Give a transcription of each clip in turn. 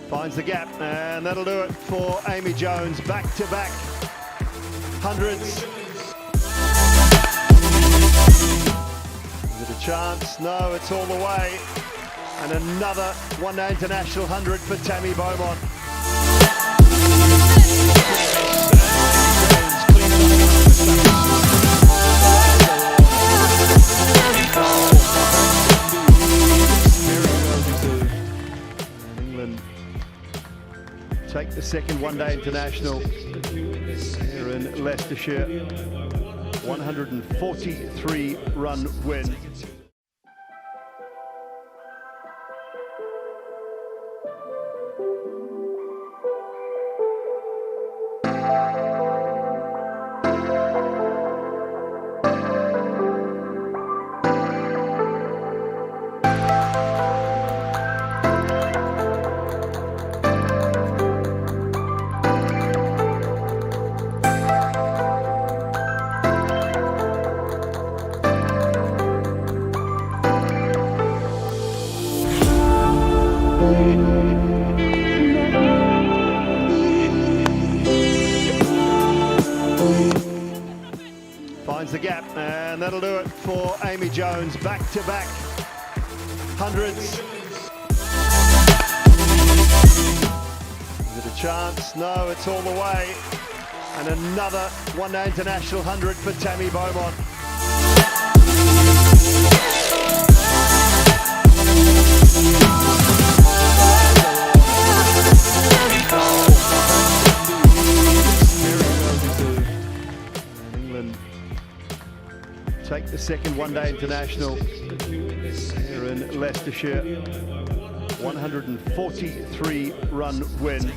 Finds the gap, and that'll do it for Amy Jones. Back-to-back hundreds. Is it a chance? No, it's all the way. And another one-day international 100 for Tammy Beaumont. England take the second one-day international here in Leicestershire. 143-run win. Finds the gap, and that'll do it for Amy Jones. Back-to-back hundreds. Is it a chance? No, it's all the way. And another one-day international 100 for Tammy Beaumont. England take the second one-day international here in Leicestershire. 143-run win.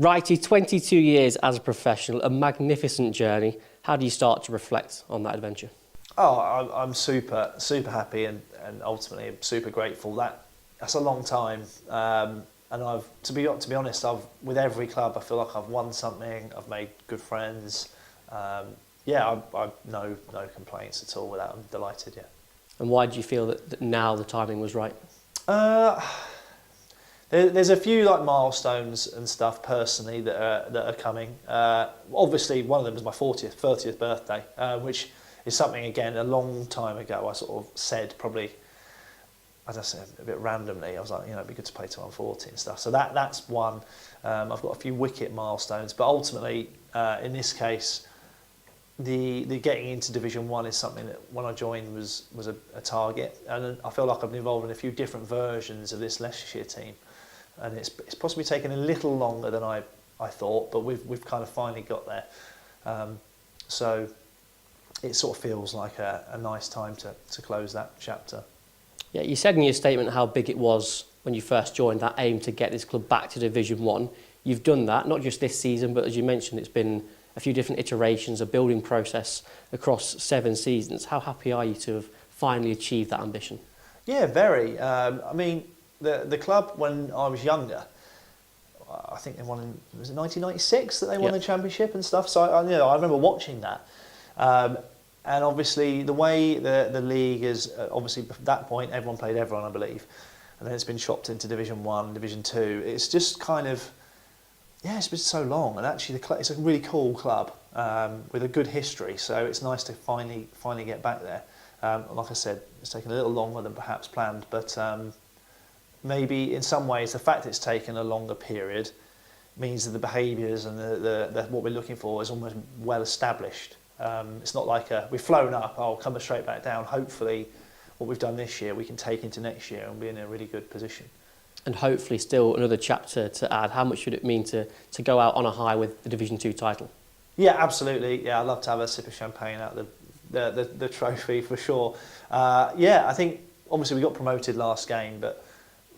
Righty, 22 years as a professional, a magnificent journey. How do you start to reflect on that adventure? Oh, I'm super happy and ultimately super grateful. That's a long time, and to be honest, with every club I feel like I've won something. I've made good friends. Yeah, I've no complaints at all with that. I'm delighted. Yeah. And why do you feel that now the timing was right? There's a few like milestones and stuff personally that are coming. Obviously, one of them was my 30th birthday, which is something again a long time ago. I sort of said probably, as I said, a bit randomly. I was like, it'd be good to play till I'm 40 and stuff. So that's one. I've got a few wicket milestones, but ultimately, in this case, the getting into Division 1 is something that when I joined was a target, and I feel like I've been involved in a few different versions of this Leicestershire team. And it's possibly taken a little longer than I thought, but we've kind of finally got there. So it sort of feels like a nice time to close that chapter. Yeah, you said in your statement how big it was when you first joined, that aim to get this club back to Division 1. You've done that, not just this season, but as you mentioned, it's been a few different iterations, a building process across 7 seasons. How happy are you to have finally achieved that ambition? Yeah, very. I mean, the club, when I was younger, I think they won was it 1996 that they won the championship and stuff. So I remember watching that, and obviously the way the league is, obviously at that point everyone played everyone, I believe, and then it's been chopped into Division 1, Division 2. It's just kind of, it's been so long, and actually it's a really cool club with a good history. So it's nice to finally get back there. Like I said, it's taken a little longer than perhaps planned, but maybe in some ways the fact it's taken a longer period means that the behaviours and the what we're looking for is almost well established. It's not like we've flown up, coming straight back down. Hopefully what we've done this year we can take into next year and be in a really good position. And hopefully still another chapter to add. How much would it mean to go out on a high with the Division 2 title? Yeah, absolutely. Yeah, I'd love to have a sip of champagne out of the trophy for sure. I think obviously we got promoted last game, but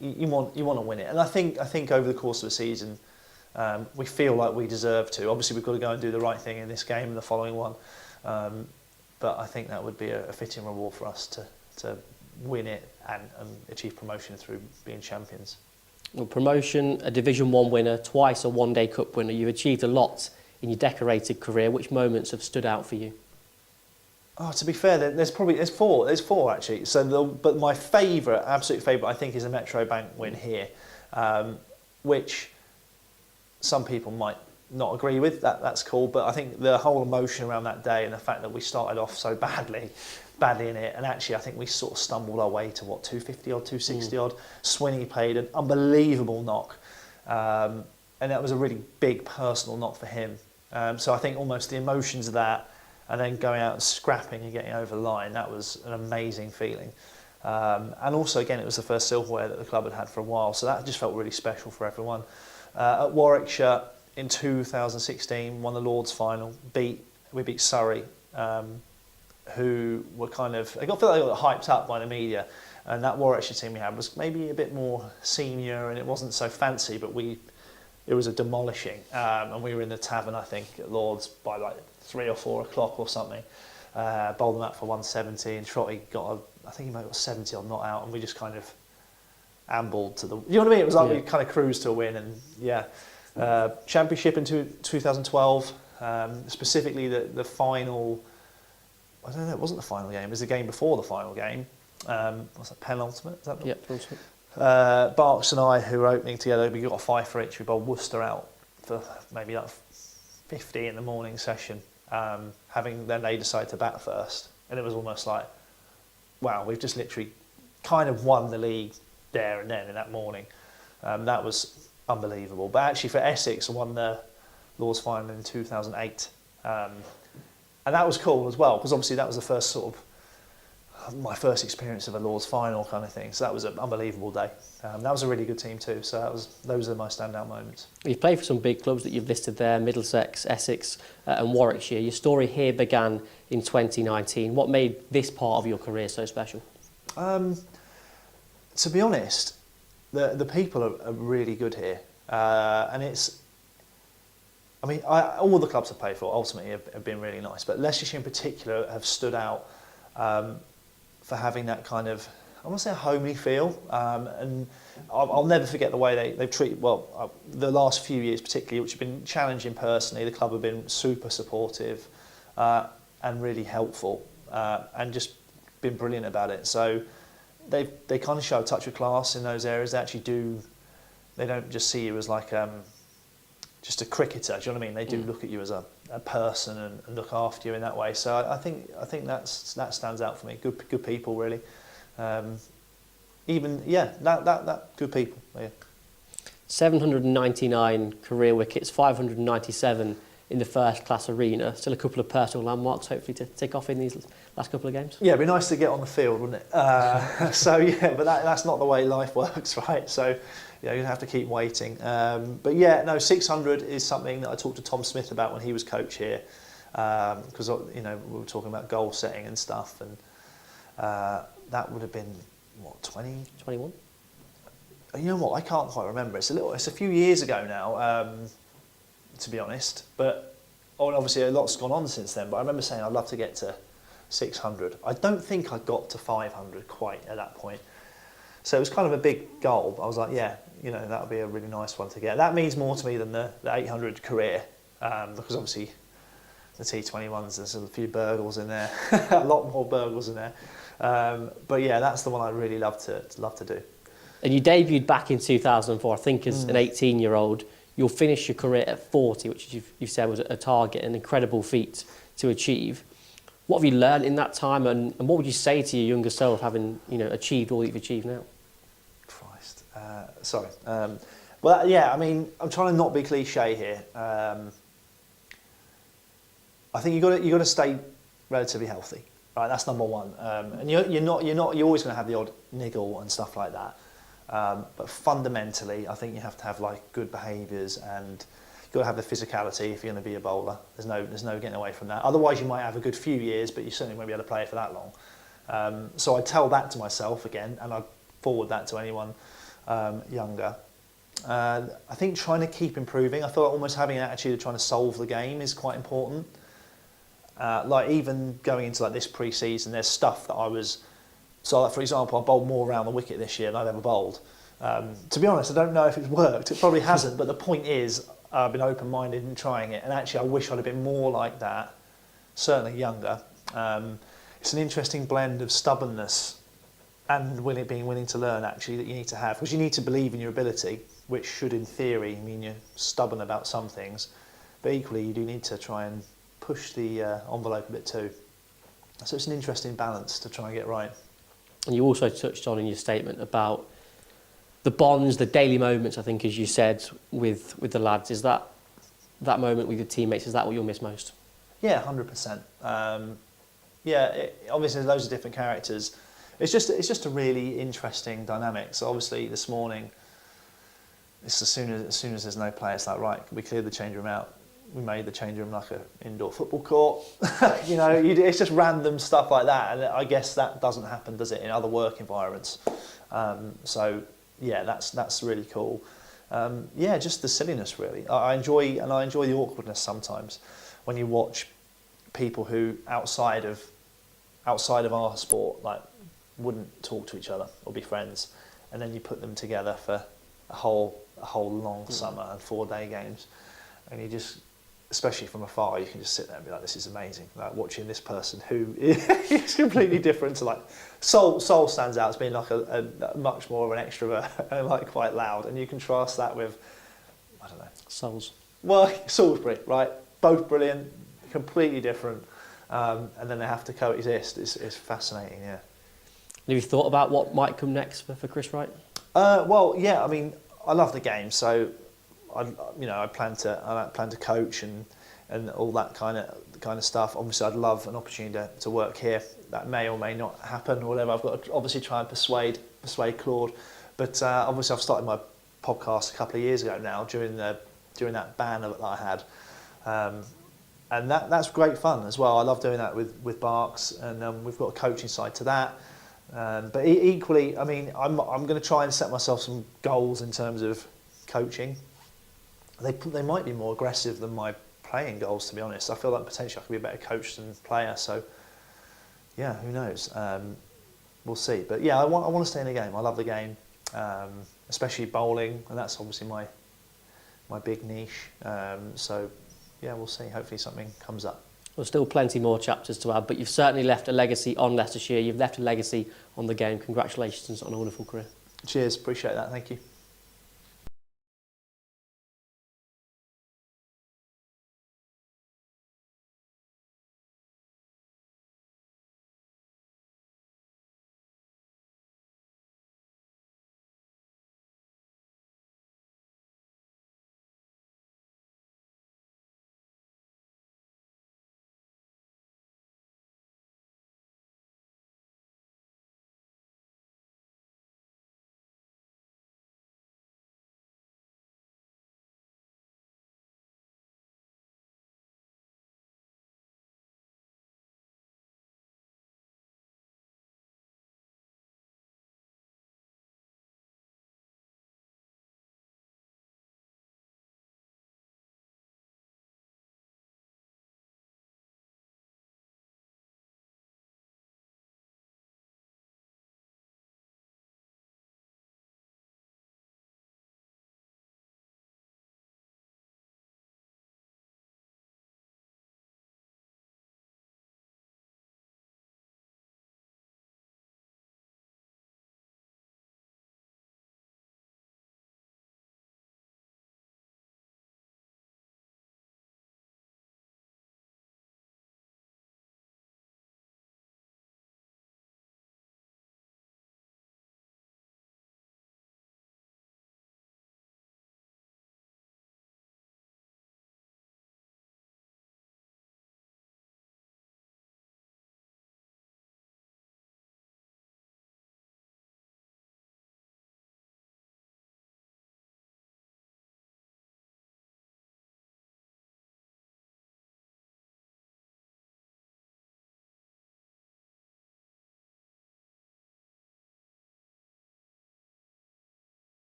you want to win it, and I think over the course of the season we feel like we deserve to. Obviously we've got to go and do the right thing in this game and the following one, but I think that would be a fitting reward for us to win it and achieve promotion through being champions. Well, promotion, a Division 1 winner, twice a one-day cup winner. You've achieved a lot in your decorated career. Which moments have stood out for you? Oh, to be fair, there's four. There's four actually. But my absolute favourite, I think, is the Metro Bank win here, which some people might not agree with. That's cool, but I think the whole emotion around that day and the fact that we started off so badly in it, and actually I think we sort of stumbled our way to 250 odd, 260 odd. Swinney played an unbelievable knock, and that was a really big personal knock for him. So I think almost the emotions of that, and then going out and scrapping and getting over the line, that was an amazing feeling. And also, again, it was the first silverware that the club had had for a while, so that just felt really special for everyone. At Warwickshire in 2016, won the Lord's final. We beat Surrey, who were I feel like they got hyped up by the media, and that Warwickshire team we had was maybe a bit more senior, and it wasn't so fancy, but it was a demolishing, and we were in the tavern, I think, at Lord's by like 3 or 4 o'clock or something. Bowled them out for 170, and Trotty I think he might have got 70 odd not out, and we just kind of ambled to you know what I mean? It was like we kind of cruised to a win, and championship in 2012, specifically the final. I don't know, it wasn't the final game. It was the game before the final game. What's that, penultimate? Is that penultimate. Barks and I, who were opening together, we got a 5 for each. We bowled Worcester out for maybe like 50 in the morning session, having then they decided to bat first. And it was almost like, wow, we've just literally kind of won the league there and then in that morning. That was unbelievable. But actually for Essex, I won the Lord's final in 2008. And that was cool as well, because obviously that was the first my first experience of a Lord's final kind of thing. So that was an unbelievable day. That was a really good team too. So those are my standout moments. You've played for some big clubs that you've listed there, Middlesex, Essex and Warwickshire. Your story here began in 2019. What made this part of your career so special? To be honest, the people are really good here. And I mean, all the clubs I've played for ultimately have been really nice, but Leicestershire in particular have stood out for having that kind of, I want to say, a homely feel. And I'll never forget the way they've treated, the last few years particularly, which have been challenging personally. The club have been super supportive and really helpful and just been brilliant about it. So they kind of show a touch of class in those areas. They actually do, they don't just see you as like just a cricketer, do you know what I mean? They do look at you as a person and look after you in that way. So I think that stands out for me. Good people, really. That good people. Yeah. 799 career wickets, 597 in the first class arena. Still a couple of personal landmarks, hopefully, to tick off in these last couple of games. Yeah, it'd be nice to get on the field, wouldn't it? But that's not the way life works, right? So you have to keep waiting. But yeah, no, 600 is something that I talked to Tom Smith about when he was coach here, because we were talking about goal setting and stuff, and that would have been what, 20? 21. You know what? I can't quite remember. It's a few years ago now, to be honest. But obviously a lot's gone on since then. But I remember saying I'd love to get to 600. I don't think I got to 500 quite at that point. So it was kind of a big goal. I was like, yeah, that would be a really nice one to get. That means more to me than the 800 career, because obviously the T21s, there's a few burgles in there, a lot more burgles in there. But yeah, that's the one I'd really love to do. And you debuted back in 2004, I think, as an 18-year-old. You'll finish your career at 40, which you've said was a target, an incredible feat to achieve. What have you learned in that time, and what would you say to your younger self, having achieved all that you've achieved now? Christ, sorry. Well, yeah, I mean, I'm trying to not be cliche here. I think you got to stay relatively healthy. Right, that's number one. And you're always going to have the odd niggle and stuff like that. But fundamentally, I think you have to have like good behaviours, and you've got to have the physicality if you're going to be a bowler. There's no getting away from that. Otherwise, you might have a good few years, but you certainly won't be able to play it for that long. So I tell that to myself again, and I forward that to anyone younger. I think trying to keep improving. I feel like almost having an attitude of trying to solve the game is quite important. Like even going into like this pre-season, there's stuff that I was. So, like, for example, I bowled more around the wicket this year than I've ever bowled. To be honest, I don't know if it's worked. It probably hasn't, but the point is I've been open-minded in trying it, and actually I wish I'd have been more like that, certainly younger. It's an interesting blend of stubbornness and being willing to learn, actually, that you need to have, because you need to believe in your ability, which should, in theory, mean you're stubborn about some things, but equally you do need to try and push the envelope a bit too. So it's an interesting balance to try and get right. And you also touched on in your statement about the bonds, the daily moments, I think, as you said, with the lads. Is that moment with your teammates, is that what you'll miss most? Yeah, 100%. Obviously there's loads of different characters. It's just a really interesting dynamic. So obviously this morning, it's as soon as there's no play, it's like, right, we cleared the change room out. We made the change room like an indoor football court. It's just random stuff like that, and I guess that doesn't happen, does it, in other work environments? So yeah, that's really cool. Just the silliness, really. I enjoy the awkwardness sometimes when you watch people who outside of our sport like wouldn't talk to each other or be friends, and then you put them together for a whole long summer and 4-day games, and you just, especially from afar, you can just sit there and be like, this is amazing. Like watching this person who is completely different to like, Sol stands out as being like a much more of an extrovert and like quite loud. And you contrast that with, I don't know. Sols. Well, Salisbury, right? Both brilliant, completely different. And then they have to coexist. It's fascinating, yeah. Have you thought about what might come next for Chris Wright? Well, yeah, I mean, I love the game, so I plan to coach and all that kind of stuff. Obviously, I'd love an opportunity to work here. That may or may not happen or whatever. I've got to obviously try and persuade Claude. But obviously, I've started my podcast a couple of years ago now during that ban that I had, and that's great fun as well. I love doing that with Barks, and we've got a coaching side to that. But equally, I mean, I'm going to try and set myself some goals in terms of coaching. they might be more aggressive than my playing goals, to be honest. I feel like potentially I could be a better coach than player. So yeah, who knows? We'll see. But yeah, I want to stay in the game. I love the game, especially bowling, and that's obviously my big niche. So yeah, we'll see. Hopefully something comes up. There's still plenty more chapters to add, but you've certainly left a legacy on Leicestershire. You've left a legacy on the game. Congratulations on a wonderful career. Cheers, appreciate that. Thank you.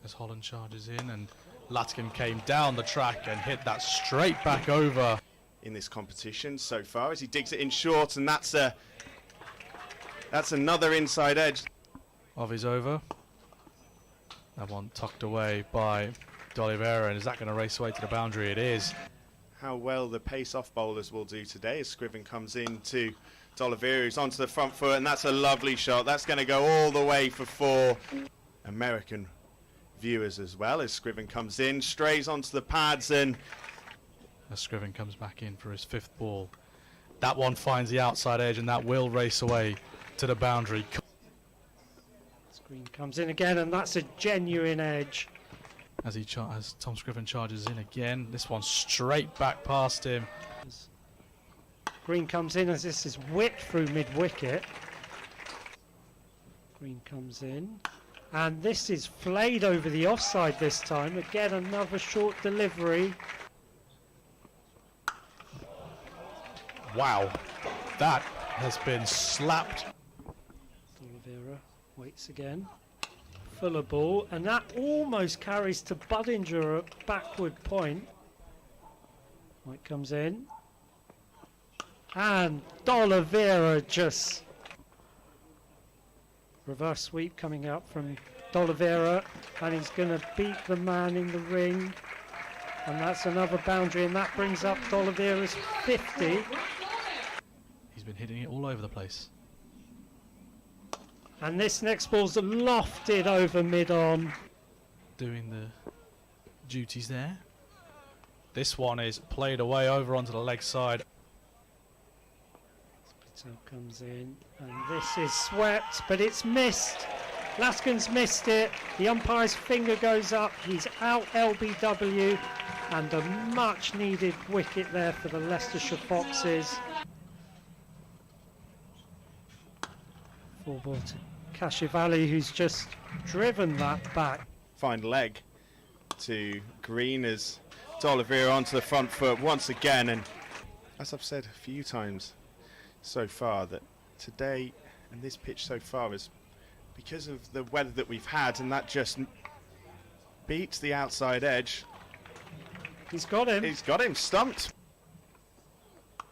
as Holland charges in, and Latkin came down the track and hit that straight back over. In this competition so far as he digs it in short, and that's another inside edge Of his over. That one tucked away by D'Oliveira, and is that going to race away to the boundary? It is. How well the pace-off bowlers will do today as Scriven comes in to D'Oliveira, who's onto the front foot, and that's a lovely shot. That's going to go all the way for 4. American viewers as well as Scriven comes in, strays onto the pads, and As Scriven comes back in for his 5th ball. That one finds the outside edge, and that will race away to the boundary. Green comes in again, and that's a genuine edge. As Tom Scriven charges in again, this one straight back past him. Green comes in as this is whipped through mid-wicket. Green comes in, and this is flayed over the offside this time. Again, another short delivery. Wow, that has been slapped. D'Oliveira waits again. Fuller ball, and that almost carries to Budinger at backward point. White comes in, and D'Oliveira just reverse sweep coming up from D'Oliveira, and he's going to beat the man in the ring, and that's another boundary, and that brings up D'Oliveira's 50. He's been hitting it all over the place. And this next ball's lofted over mid-on. Doing the duties there. This one is played away over onto the leg side. Patel comes in, and this is swept, but it's missed. Laskin's missed it. The umpire's finger goes up. He's out LBW, and a much-needed wicket there for the Leicestershire Foxes. 4 ball to Kashivali, who's just driven that back. fine leg to Green as D'Oliveira onto the front foot once again. And as I've said a few times so far, that today and this pitch so far is because of the weather that we've had, and that just beats the outside edge. He's got him. He's got him stumped.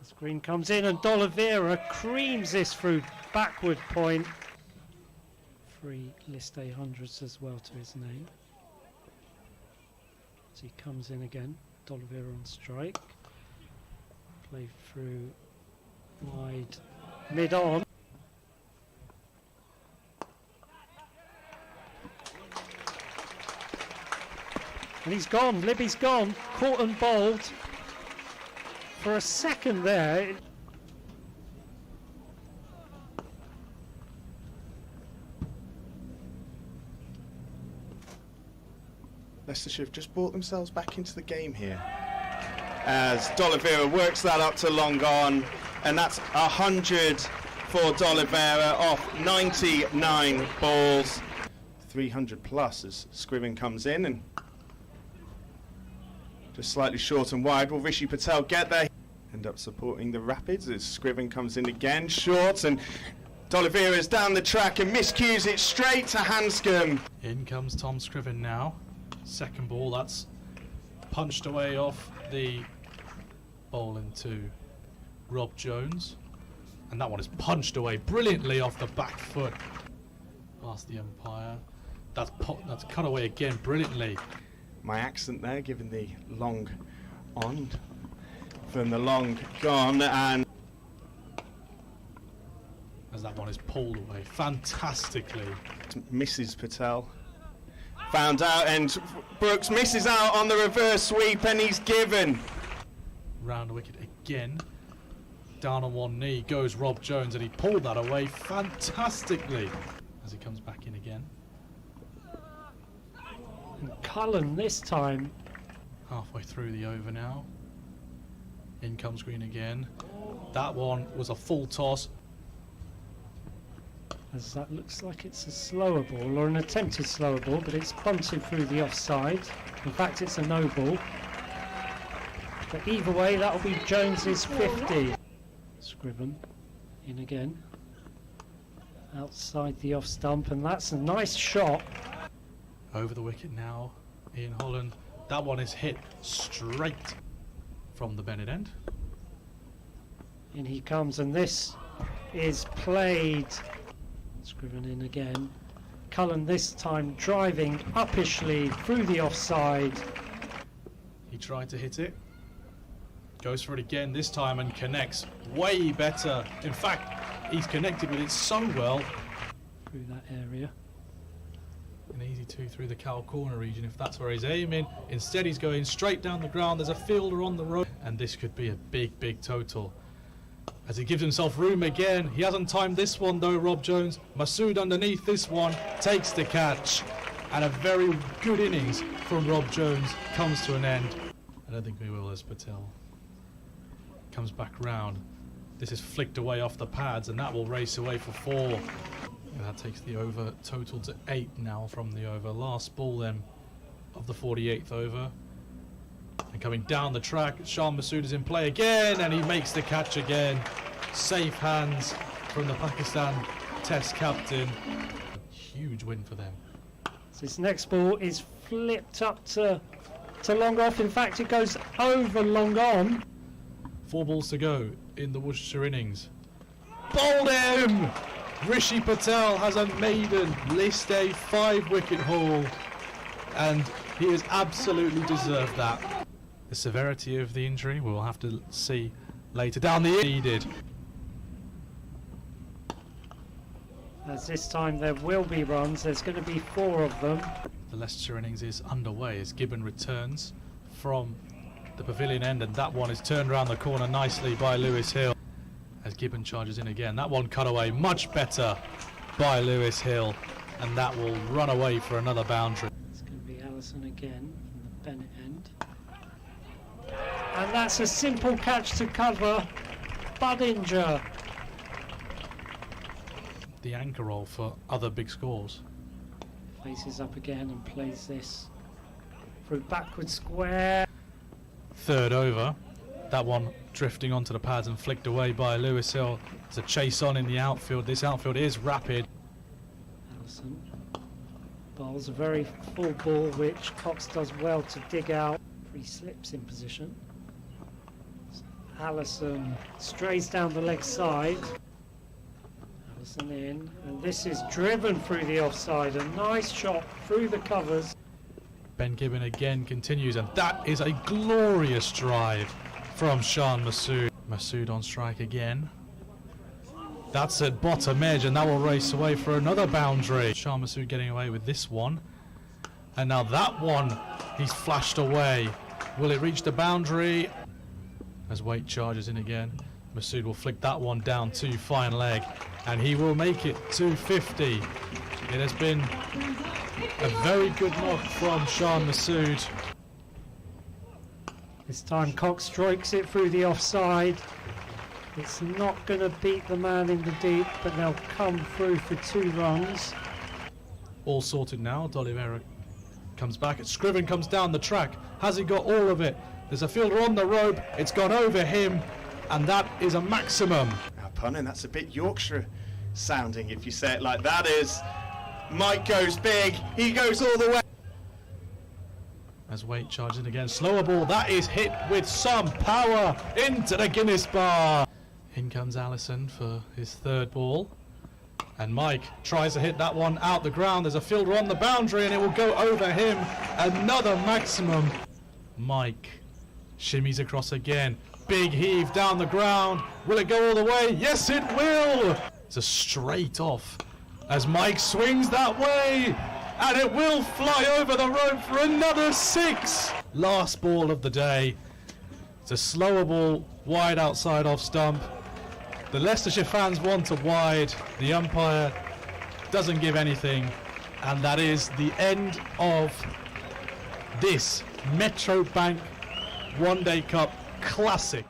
As Green comes in, and D'Oliveira creams this through backward point. 3 list A hundreds as well to his name. As he comes in again, D'Oliveira on strike. Play through wide mid on. And he's gone, Libby's gone, caught and bowled. For a second there. Leicestershire have just brought themselves back into the game here, as D'Oliveira works that up to long on, and that's 100 for D'Oliveira off 99 balls. 300 plus as Scriven comes in, and just slightly short and wide. Will Rishi Patel get there? End up supporting the Rapids as Scriven comes in again, short, and D'Oliveira's down the track and miscues it straight to Hanscom. In comes Tom Scriven now. Second ball, that's punched away off the bowl into Rob Jones. And that one is punched away brilliantly off the back foot past the umpire. That's cut away again brilliantly. My accent there, given the long on from the long gone, and as that one is pulled away fantastically. Mrs. Patel found out, and Brooks misses out on the reverse sweep, and he's given. Round wicket again. Down on one knee goes Rob Jones, and he pulled that away fantastically as he comes back in again. And Cullen this time. Halfway through the over now. In comes Green again. That one was a full toss. As that looks like it's a slower ball, or an attempted slower ball, but it's bunted through the offside. In fact, it's a no ball. But either way, that'll be Jones's 50. Scriven in again. Outside the off stump, and that's a nice shot. Over the wicket now, Ian Holland. That one is hit straight from the Bennett end. In he comes, and this is played. Scriven in again. Cullen this time driving uppishly through the offside. He tried to hit it. Goes for it again this time and connects way better. In fact, he's connected with it so well. Through that area. An easy 2 through the cow corner region if that's where he's aiming. Instead he's going straight down the ground. There's a fielder on the road. And this could be a big, big total. As he gives himself room again. He hasn't timed this one though, Rob Jones. Masood underneath this one. Takes the catch. And a very good innings from Rob Jones comes to an end. I don't think we will as Patel comes back round. This is flicked away off the pads and that will race away for 4. And that takes the over total to 8 now from the over. Last ball then of the 48th over. And coming down the track, Shan Masood is in play again and he makes the catch again. Safe hands from the Pakistan Test captain. Huge win for them. So this next ball is flipped up to long off. In fact, it goes over long on. 4 balls to go in the Worcestershire innings. Bowled him! Rishi Patel has a maiden list A 5-wicket haul, and he has absolutely deserved that. The severity of the injury we'll have to see later down the needed. As this time there will be runs, there's going to be 4 of them. The Leicestershire innings is underway as Gibbon returns from the pavilion end, and that one is turned around the corner nicely by Lewis Hill. As Gibbon charges in again, that one cut away much better by Lewis Hill, and that will run away for another boundary. It's going to be Allison again from the Bennett end. And that's a simple catch to cover Budinger. The anchor role for other big scores. Faces up again and plays this through backward square. 3rd over. That one drifting onto the pads and flicked away by Lewis Hill. There's a chase on in the outfield. This outfield is rapid. Allison bowls a very full ball, which Cox does well to dig out. 3 slips in position. Allison strays down the leg side. Allison in, and this is driven through the offside. A nice shot through the covers. Ben Gibbon again continues, and that is a glorious drive from Shan Masood. Masood on strike again. That's at bottom edge, and that will race away for another boundary. Shan Masood getting away with this one. And now that one, he's flashed away. Will it reach the boundary? As Waite charges in again, Masood will flick that one down to fine leg, and he will make it 250. It has been a very good knock from Shan Masood. This time Cox strikes it through the offside. It's not going to beat the man in the deep, but they'll come through for 2 runs. All sorted now. D'Oliveira comes back. Scriven comes down the track. Has he got all of it? There's a fielder on the rope. It's gone over him, and that is a maximum. Now, punning, that's a bit Yorkshire sounding if you say it like that. Is Mike goes big, he goes all the way. As Waite charges in again, slower ball, that is hit with some power into the Guinness bar. In comes Allison for his 3rd ball. And Mike tries to hit that one out the ground. There's a fielder on the boundary and it will go over him. Another maximum. Mike shimmies across again. Big heave down the ground. Will it go all the way? Yes, it will. It's a straight off as Mike swings that way. And it will fly over the rope for another 6. Last ball of the day. It's a slower ball, wide outside off stump. The Leicestershire fans want a wide. The umpire doesn't give anything. And that is the end of this Metro Bank One Day Cup Classic.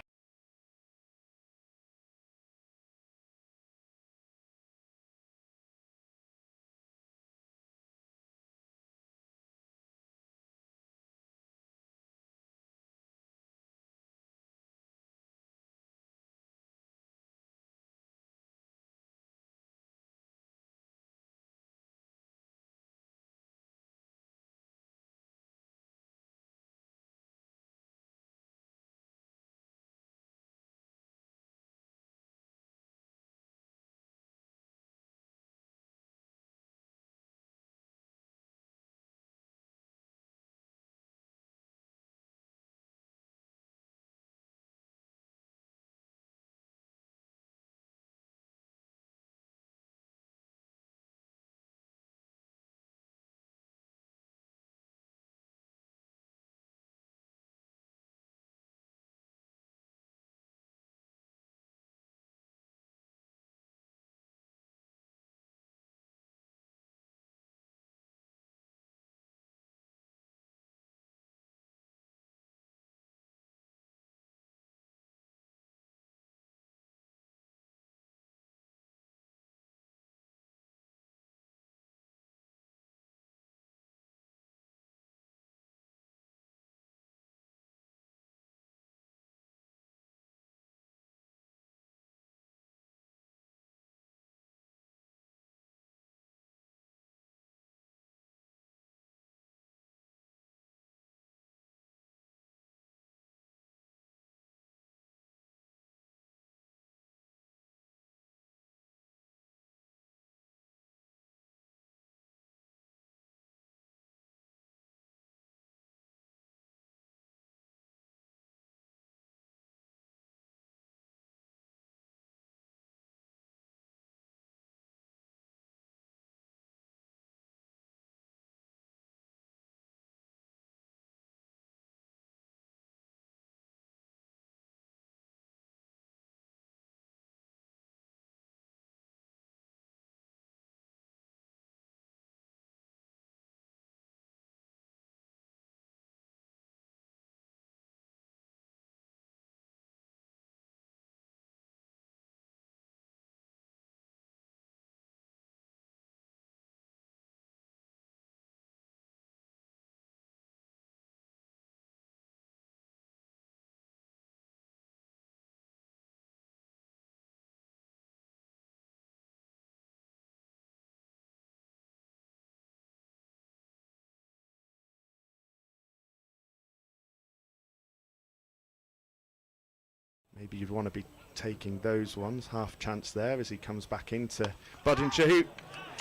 Maybe you'd want to be taking those ones. Half chance there as he comes back into Budinger, who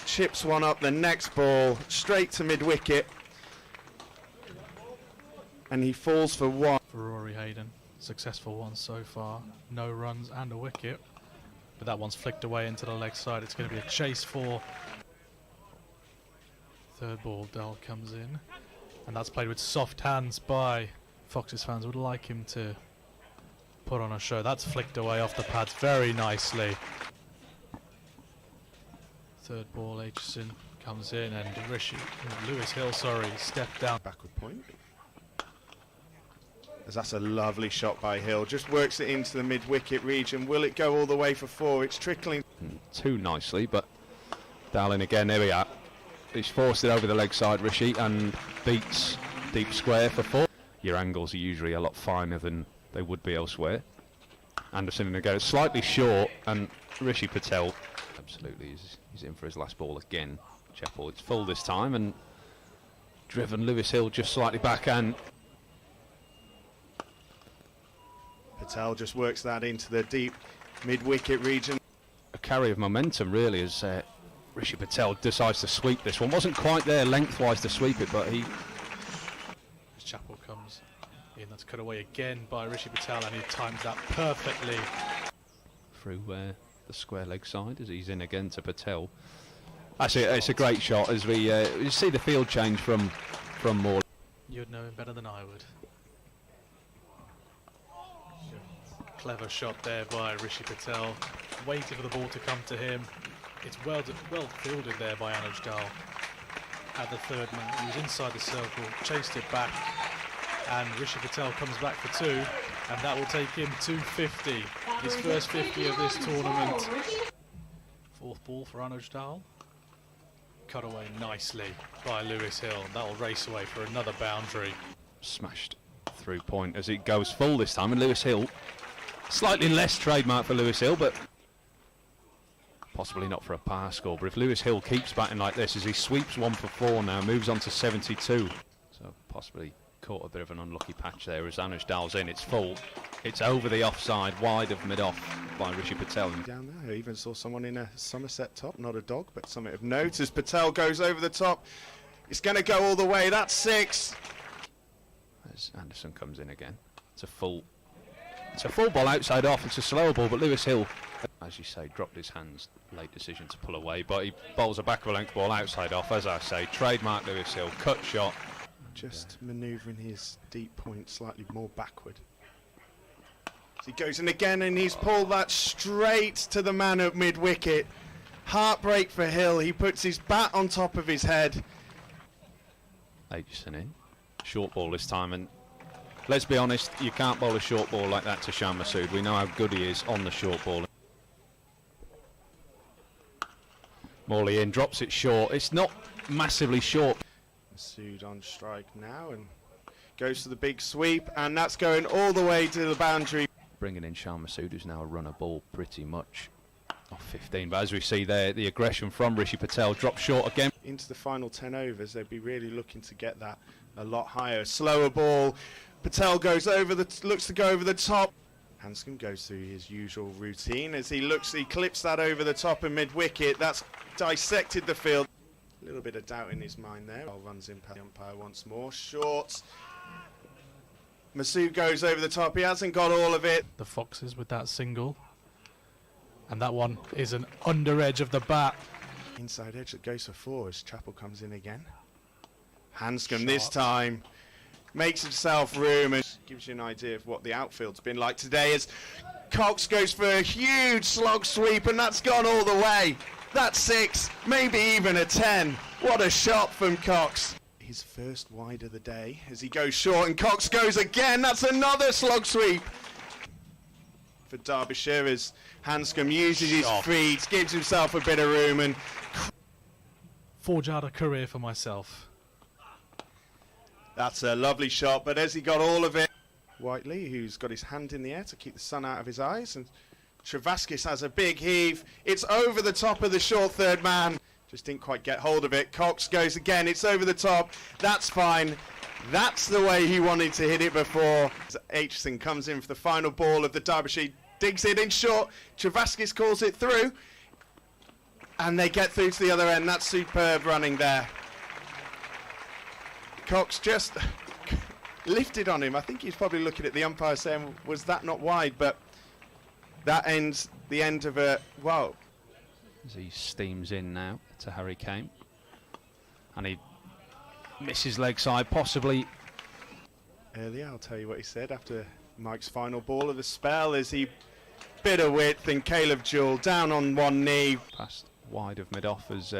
chips one up. The next ball straight to mid-wicket. And he falls for one. For Rory Hayden, successful one so far. No runs and a wicket. But that one's flicked away into the leg side. It's going to be a chase for. Third ball, Dal comes in. And that's played with soft hands by Foxes fans. Would like him to put on a show. That's flicked away off the pads very nicely. Third ball, Aitchison comes in and Lewis Hill, stepped down. Backward point. As that's a lovely shot by Hill. Just works it into the mid-wicket region. Will it go all the way for 4? It's trickling. Too nicely, but Dowling again, there we are. He's forced it over the leg side, Rishi, and beats deep square for 4. Your angles are usually a lot finer than they would be elsewhere. Anderson in again, slightly short, and Rishi Patel, absolutely, he's in for his last ball again. Chapel, it's full this time, and driven Lewis Hill just slightly back, and Patel just works that into the deep mid-wicket region. a carry of momentum really as Rishi Patel decides to sweep this one. Wasn't quite there lengthwise to sweep it, but he... As Chapel comes in, that's cut away again by Rishi Patel, and he times that perfectly. Through the square leg side as he's in again to Patel. Actually, it's a great shot as we see the field change from Morley. You'd know him better than I would. Clever shot there by Rishi Patel, waiting for the ball to come to him. It's well fielded there by Anuj Dal at the third man. He was inside the circle, chased it back, and Rishi Patel comes back for 2, and that will take him to 50. His first 50 of this tournament. Fourth ball for Anuj Dal. Cut away nicely by Lewis Hill. That will race away for another boundary. Smashed through point as it goes full this time, and Lewis Hill, slightly less trademark for Lewis Hill, but possibly not for a power score. But if Lewis Hill keeps batting like this as he sweeps 1 for 4 now, moves on to 72, so possibly caught a bit of an unlucky patch there as Anuj Dal's in. It's full, it's over the offside, wide of mid-off by Rishi Patel. Down there, I even saw someone in a Somerset top, not a dog, but something of note as Patel goes over the top. It's going to go all the way, that's 6. As Anderson comes in again, it's a full ball outside off. It's a slower ball, but Lewis Hill, as you say, dropped his hands. Late decision to pull away, but he bowls a back of a length ball outside off. As I say, trademark Lewis Hill, cut shot. Just manoeuvring his deep point slightly more backward. So he goes in again, and he's pulled that straight to the man at mid-wicket. Heartbreak for Hill. He puts his bat on top of his head. Aitchison in, short ball this time, and let's be honest, you can't bowl a short ball like that to Shan Masood. We know how good he is on the short ball. Morley in, drops it short. It's not massively short. Masood on strike now and goes to the big sweep, and that's going all the way to the boundary. Bringing in Shan Masood, who's now a runner ball pretty much off 15. But as we see there, the aggression from Rishi Patel drops short again. Into the final 10 overs, they'd be really looking to get that a lot higher. Slower ball. Patel goes over looks to go over the top. Hanscom goes through his usual routine as he clips that over the top of mid-wicket. That's dissected the field. A little bit of doubt in his mind there. Runs in past the umpire once more. Short. Masood goes over the top. He hasn't got all of it. The Foxes with that single. And that one is an under edge of the bat. Inside edge that goes for 4 as Chapel comes in again. Hanscom this time makes himself room and gives you an idea of what the outfield's been like today as Cox goes for a huge slog sweep, and that's gone all the way. That's 6, maybe even a 10. What a shot from Cox. His first wide of the day as he goes short, and Cox goes again. That's another slog sweep for Derbyshire as Hanscom uses his feet, gives himself a bit of room and forge out a career for myself. That's a lovely shot, but as he got all of it, Whiteley, who's got his hand in the air to keep the sun out of his eyes, and Travaskis has a big heave. It's over the top of the short third man. Just didn't quite get hold of it. Cox goes again. It's over the top. That's fine. That's the way he wanted to hit it before. Aitchison comes in for the final ball of the Derbyshire, digs it in short, Travaskis calls it through, and they get through to the other end. That's superb running there. Cox just lifted on him. I think he's probably looking at the umpire saying, was that not wide? But that ends the end of a, wow. As he steams in now to Harry Kane. And he misses leg side, possibly. Earlier, I'll tell you what he said after Mike's final ball of the spell as he bit of width and Caleb Jewell down on one knee. Passed wide of mid-off as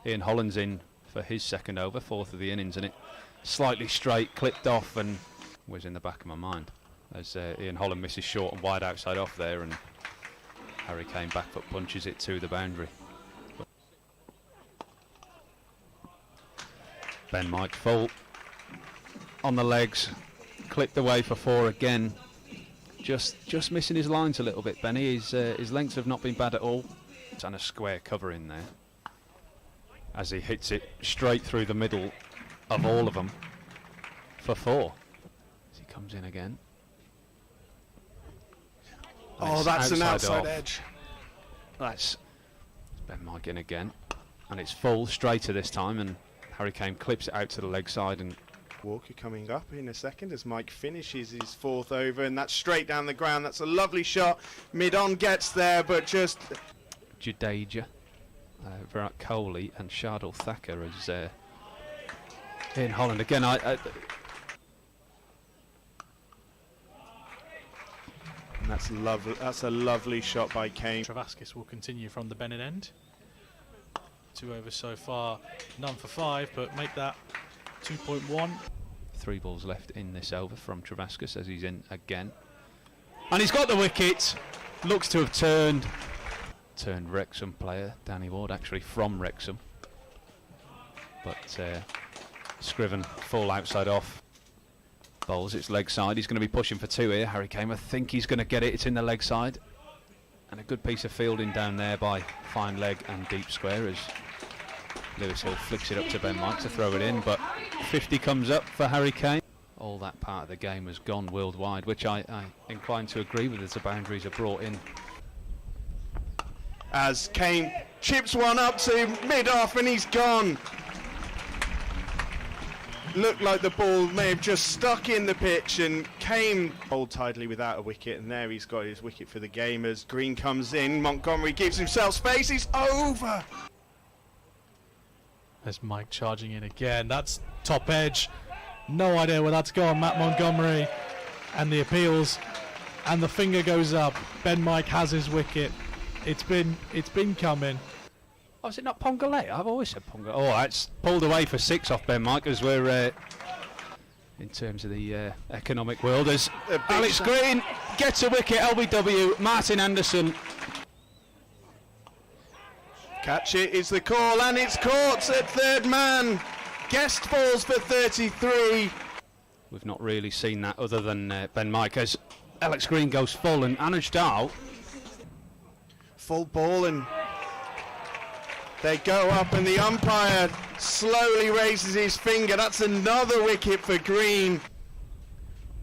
Ian Holland's in for his second over, fourth of the innings, and it slightly straight, clipped off and was in the back of my mind as Ian Holland misses short and wide outside off there, and Harry Kane back foot punches it to the boundary. Ben Mike full on the legs, clipped away for 4 again. Just missing his lines a little bit, Benny. His lengths have not been bad at all. And a square cover in there as he hits it straight through the middle of all of them for 4. As he comes in again. Oh, that's an outside edge. That's Ben Mike in again, and it's full straighter this time, and Harry Kane clips it out to the leg side. And Walker coming up in a second as Mike finishes his 4th over, and that's straight down the ground. That's a lovely shot. Mid-on gets there, but just Jadeja, Virat Kohli and Shardul Thacker as Ian Holland again. And that's lovely. That's a lovely shot by Kane. Travaskis will continue from the Bennett end. 2 overs so far, none for 5, but make that 2.1. 3 balls left in this over from Travaskis as he's in again. And he's got the wicket. Looks to have turned Wrexham player, Danny Ward, actually from Wrexham. But Scriven full outside off. Bowls its leg side. He's going to be pushing for 2 here. Harry Kane, I think he's going to get it. It's in the leg side. And a good piece of fielding down there by fine leg and deep square as Lewis Hill flicks it up to Ben Mike to throw it in. But 50 comes up for Harry Kane. All that part of the game has gone worldwide, which I incline to agree with as the boundaries are brought in. As Kane chips one up to mid-off and he's gone. Looked like the ball may have just stuck in the pitch, and Kane hold tidily without a wicket, and there he's got his wicket for the game as Green comes in. Montgomery gives himself space, he's over. There's Mike charging in again. That's top edge. No idea where that's gone, Matt Montgomery. And the appeals, and the finger goes up. Ben Mike has his wicket. It's been coming. Oh, is it not Pongalay? I've always said Pongalay. Oh, it's pulled away for 6 off Ben Mike as we're in terms of the economic world. As Alex Green gets a wicket, LBW, Martin Anderson. Catch it is the call, and it's caught at third man. Guest falls for 33. We've not really seen that other than Ben Mike as Alex Green goes full, and Anuj Dal. Full ball, and they go up, and the umpire slowly raises his finger. That's another wicket for Green.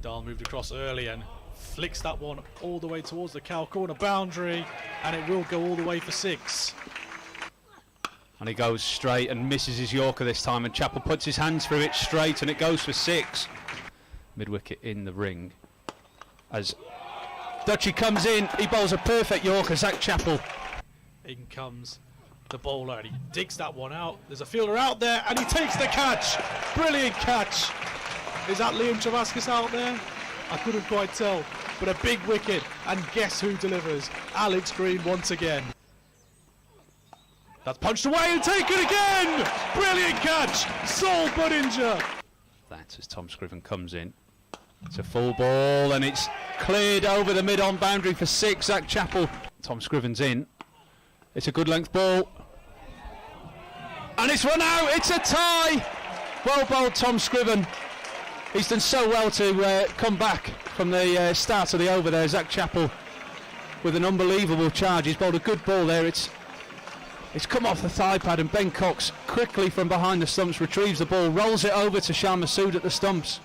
Dahl moved across early and flicks that one all the way towards the cow corner boundary, and it will go all the way for 6. And he goes straight and misses his Yorker this time, and Chappell puts his hands through it straight, and it goes for 6. Mid-wicket in the ring as Dutchie comes in. He bowls a perfect Yorker, Zach Chappell. In comes the bowler, and he digs that one out. There's a fielder out there, and he takes the catch. Brilliant catch. Is that Liam Travaskis out there? I couldn't quite tell, but a big wicket, and guess who delivers? Alex Green once again. That's punched away and taken again. Brilliant catch, Saul Budinger. That's as Tom Scriven comes in. It's a full ball, and it's cleared over the mid-on boundary for 6. Zach Chappell. Tom Scriven's in. It's a good length ball. And it's run out. It's a tie. Well bowled, Tom Scriven. He's done so well to come back from the start of the over there. Zach Chappell with an unbelievable charge. He's bowled a good ball there. It's It's come off the thigh pad, and Ben Cox quickly from behind the stumps retrieves the ball, rolls it over to Shah Massoud at the stumps.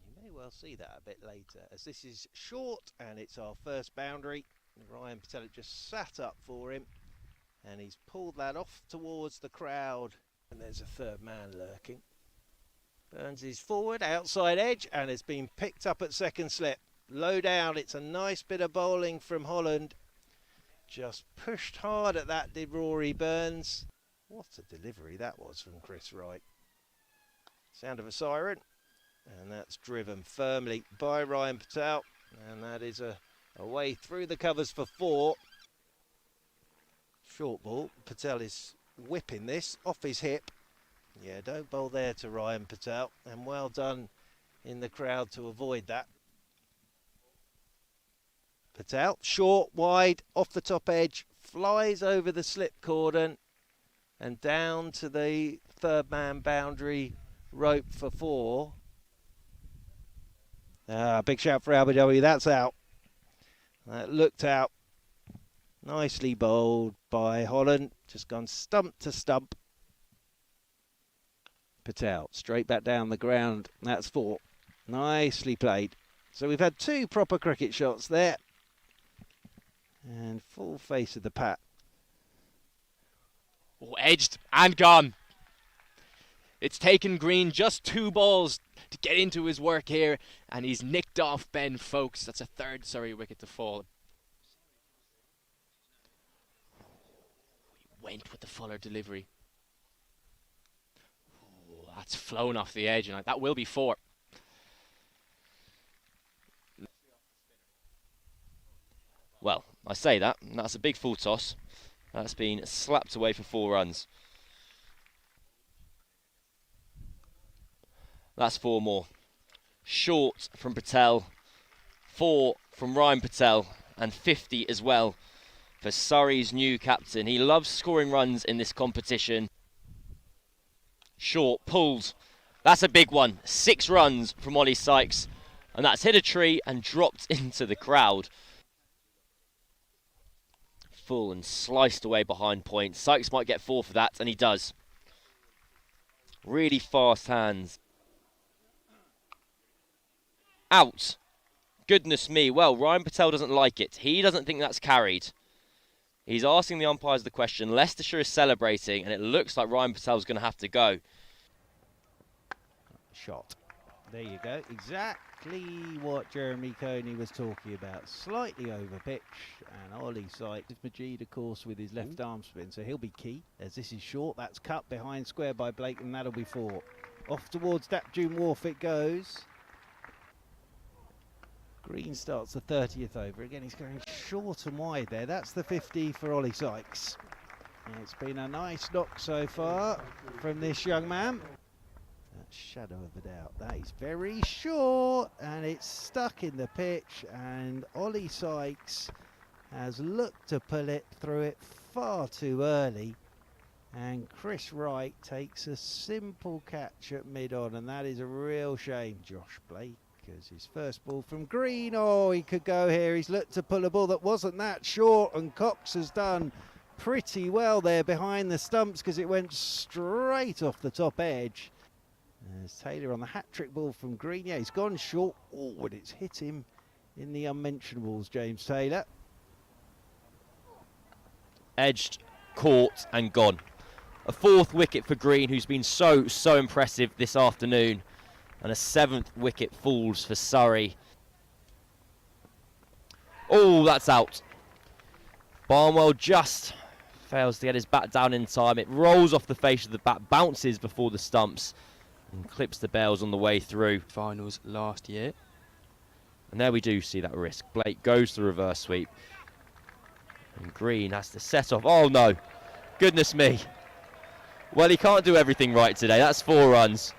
You may well see that a bit later, as this is short and it's our first boundary. Ryan Patel just sat up for him and he's pulled that off towards the crowd, and there's a third man lurking. Burns is forward, outside edge, and it's been picked up at second slip. Low down, it's a nice bit of bowling from Holland. Just pushed hard at that, did Rory Burns. What a delivery that was from Chris Wright. Sound of a siren, and that's driven firmly by Ryan Patel, and that is a way through the covers for 4. Short ball, Patel is whipping this off his hip. Yeah, don't bowl there to Ryan Patel, and well done in the crowd to avoid that. Patel, short, wide, off the top edge, flies over the slip cordon and down to the third man boundary rope for 4. Big shout for LBW, that's out. That looked out. Nicely bowled by Holland, just gone stump to stump. Patel, straight back down the ground, that's 4. Nicely played. So we've had 2 proper cricket shots there. And full face of the pat. Oh, edged and gone. It's taken Green just 2 balls to get into his work here, and he's nicked off Ben Folkes. That's a third Surrey wicket to fall. He went with the fuller delivery. Oh, that's flown off the edge, and that will be 4. Well, I say that, and that's a big full toss. That's been slapped away for 4 runs. That's 4 more. Short from Patel, 4 from Ryan Patel, and 50 as well for Surrey's new captain. He loves scoring runs in this competition. Short, pulled. That's a big one. 6 runs from Ollie Sykes, and that's hit a tree and dropped into the crowd. Full and sliced away behind point. Sykes might get 4 for that, and he does. Really fast hands. Out. Goodness me. Well, Ryan Patel doesn't like it. He doesn't think that's carried. He's asking the umpires the question. Leicestershire is celebrating, and it looks like Ryan Patel's going to have to go. Shot. There you go. Exactly what Jeremy Coney was talking about. Slightly over pitch, and Ollie Sykes. Majid, of course, with his left arm spin, so he'll be key. As this is short, that's cut behind square by Blake, and that'll be 4. Off towards Dapjune Wharf it goes. Green starts the 30th over. Again, he's going short and wide there. That's the 50 for Ollie Sykes. And it's been a nice knock so far from this young man. That shadow of a doubt. That is very short, and it's stuck in the pitch. And Ollie Sykes has looked to pull it through it far too early. And Chris Wright takes a simple catch at mid-on, and that is a real shame. Josh Blake. His first ball from Green. Oh, he could go here. He's looked to pull a ball that wasn't that short, and Cox has done pretty well there behind the stumps because it went straight off the top edge. There's Taylor on the hat-trick ball from Green. Yeah, he's gone short. Oh, and it's hit him in the unmentionables, James Taylor. Edged, caught, and gone. A 4th wicket for Green, who's been so impressive this afternoon. And a 7th wicket falls for Surrey. Oh, that's out. Barnwell just fails to get his bat down in time. It rolls off the face of the bat, bounces before the stumps, and clips the bails on the way through. Finals last year. And there we do see that risk. Blake goes to reverse sweep. And Green has to set off. Oh, no. Goodness me. Well, he can't do everything right today. That's 4 runs.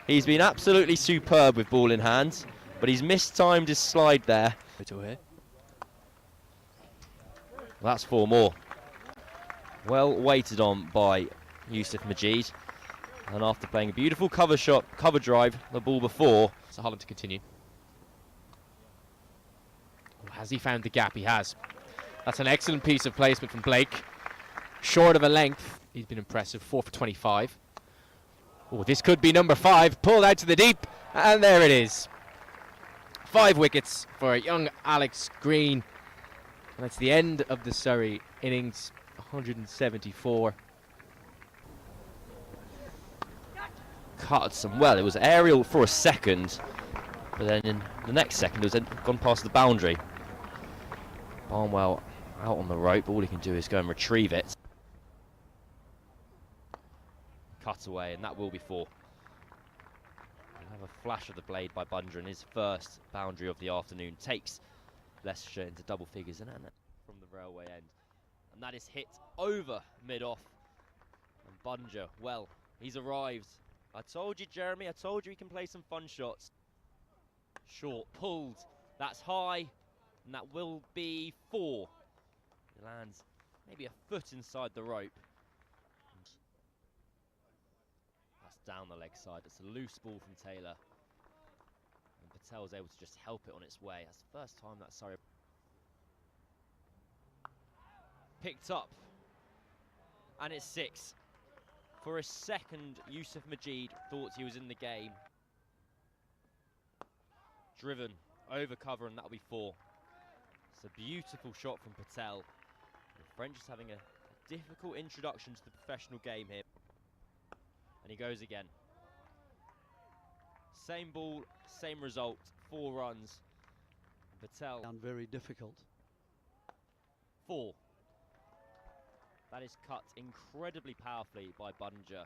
He's been absolutely superb with ball in hand, but he's mistimed his slide there. Well, that's 4 more. Well waited on by Yusuf Majid. And after playing a beautiful cover shot, cover drive, the ball before. So Holland to continue. Has he found the gap? He has. That's an excellent piece of placement from Blake. Short of a length. He's been impressive. 4 for 25. Oh, this could be number 5. Pulled out to the deep. And there it is. 5 wickets for young Alex Green. And that's the end of the Surrey innings. 174. Cut well, it was aerial for a second, but then in the next second it was gone past the boundary. Barnwell out on the rope. All he can do is go and retrieve it. Cut away, and that will be 4. We'll have a flash of the blade by Bunger, and his first boundary of the afternoon takes Leicestershire into double figures, and from the railway end. And that is hit over mid-off. And Bunger, well, he's arrived. I told you, Jeremy, I told you he can play some fun shots. Short, pulled, that's high, and that will be 4. He lands maybe a foot inside the rope. That's down the leg side. It's a loose ball from Taylor. And Patel's able to just help it on its way. That's the first time that Surrey picked up. And it's 6. For a second, Yusuf Majid thought he was in the game. Driven, over cover, and that'll be 4. It's a beautiful shot from Patel. The French is having a difficult introduction to the professional game here. And he goes again. Same ball, same result, 4 runs. Patel. And very difficult. 4. That is cut incredibly powerfully by Bunger.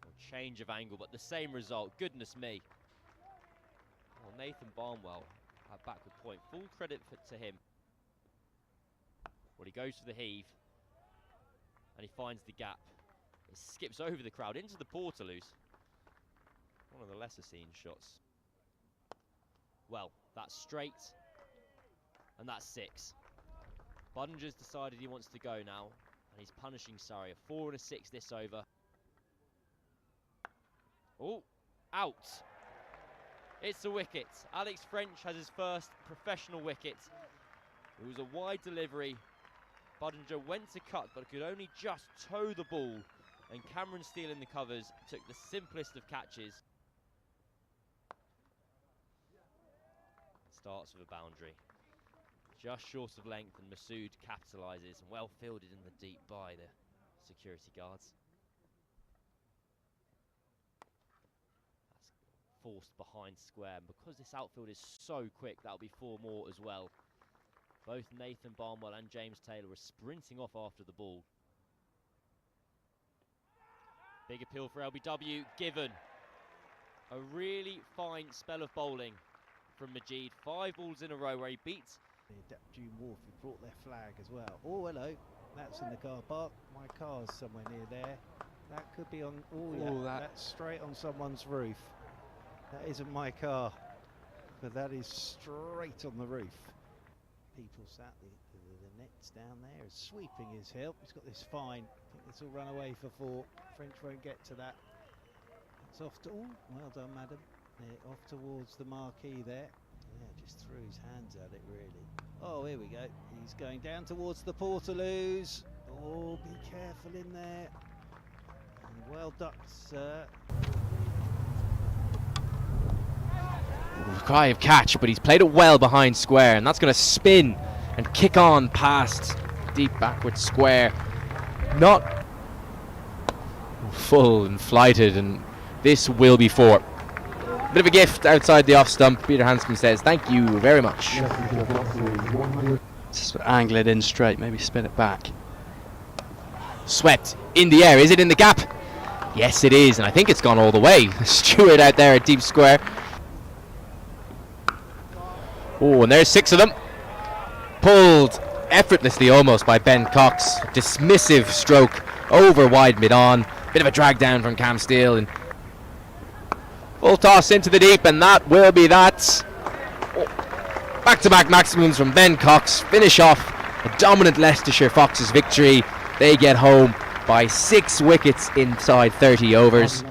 A change of angle, but the same result. Goodness me. Well, Nathan Barnwell at backward point. Full credit to him. Well, he goes for the heave. And he finds the gap. It skips over the crowd into the Portaloos. One of the lesser seen shots. Well, that's straight. And that's 6. Bunger's decided he wants to go now, and he's punishing Surrey. A 4 and a 6 this over. Oh, out. It's a wicket. Alex French has his first professional wicket. It was a wide delivery. Bunger went to cut, but could only just toe the ball. And Cameron Steele in the covers took the simplest of catches. starts with a boundary. Just short of length, and Masood capitalises, and well fielded in the deep by the security guards. That's forced behind square, and because this outfield is so quick, that'll be 4 more as well. Both Nathan Barnwell and James Taylor were sprinting off after the ball. Big appeal for LBW, given. A really fine spell of bowling from Majid. 5 balls in a row where he beats. June Wharf have brought their flag as well. Oh, hello. That's in the car park. My car's somewhere near there. That could be on. Oh, yeah. That's straight on someone's roof. That isn't my car, but that is straight on the roof. People sat the nets down there. Is sweeping his help. He's got this fine. I think this will run away for 4. French won't get to that. It's off to. Oh, well done, madam. Off towards the marquee there. Yeah, just threw his hands at it, really. Oh, here we go. He's going down towards the Portaloos. Oh, be careful in there. And well ducked, sir. Cry of catch, but he's played it well behind square, and that's going to spin and kick on past deep backward square. Not full and flighted, and this will be 4. Bit of a gift outside the off stump. Peter Hanscom says thank you very much. Just angle it in straight, maybe spin it back. Swept in the air. Is it in the gap? Yes, it is, and I think it's gone all the way. Stewart out there at deep square. Oh, and there's 6 of them. Pulled effortlessly almost by Ben Cox. Dismissive stroke over wide mid-on. Bit of a drag down from Cam Steele, and full toss into the deep, and that will be that. Back-to-back maximums from Ben Cox. Finish off a dominant Leicestershire Foxes victory. They get home by 6 wickets inside 30 overs.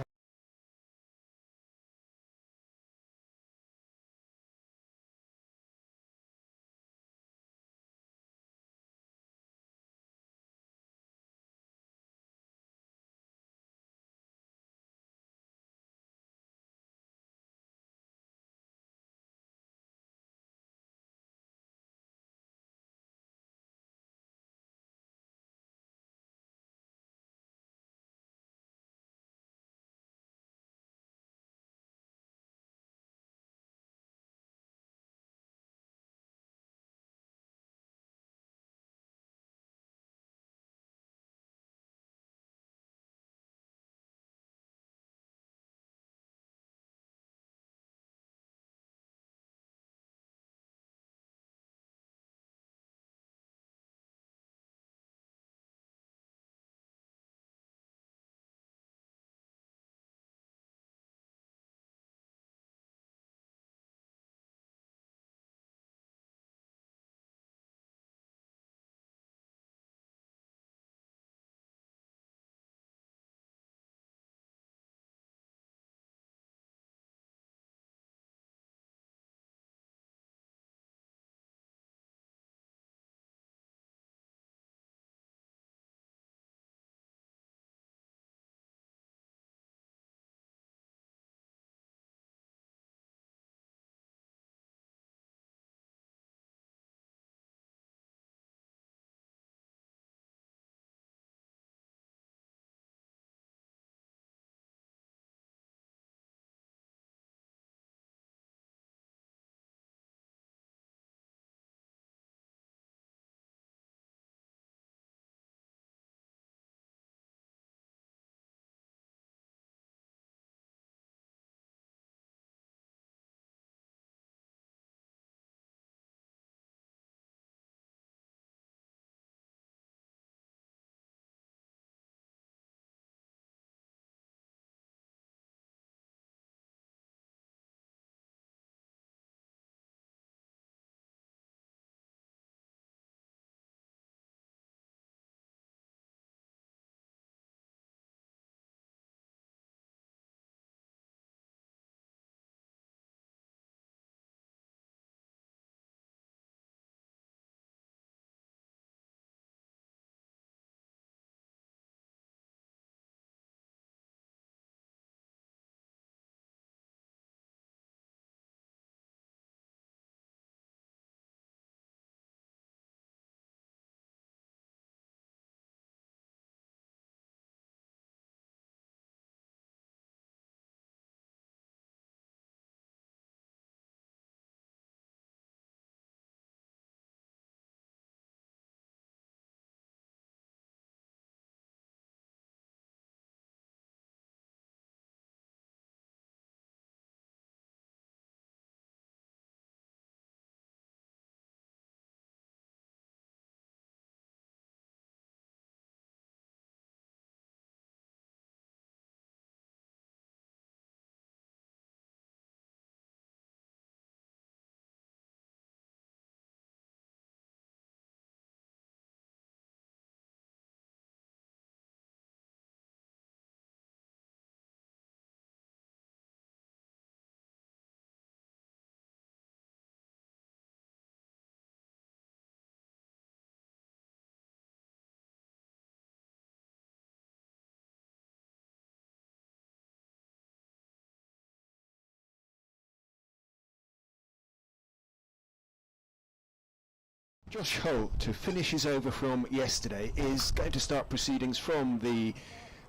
Josh Holt, who finishes over from yesterday, is going to start proceedings from the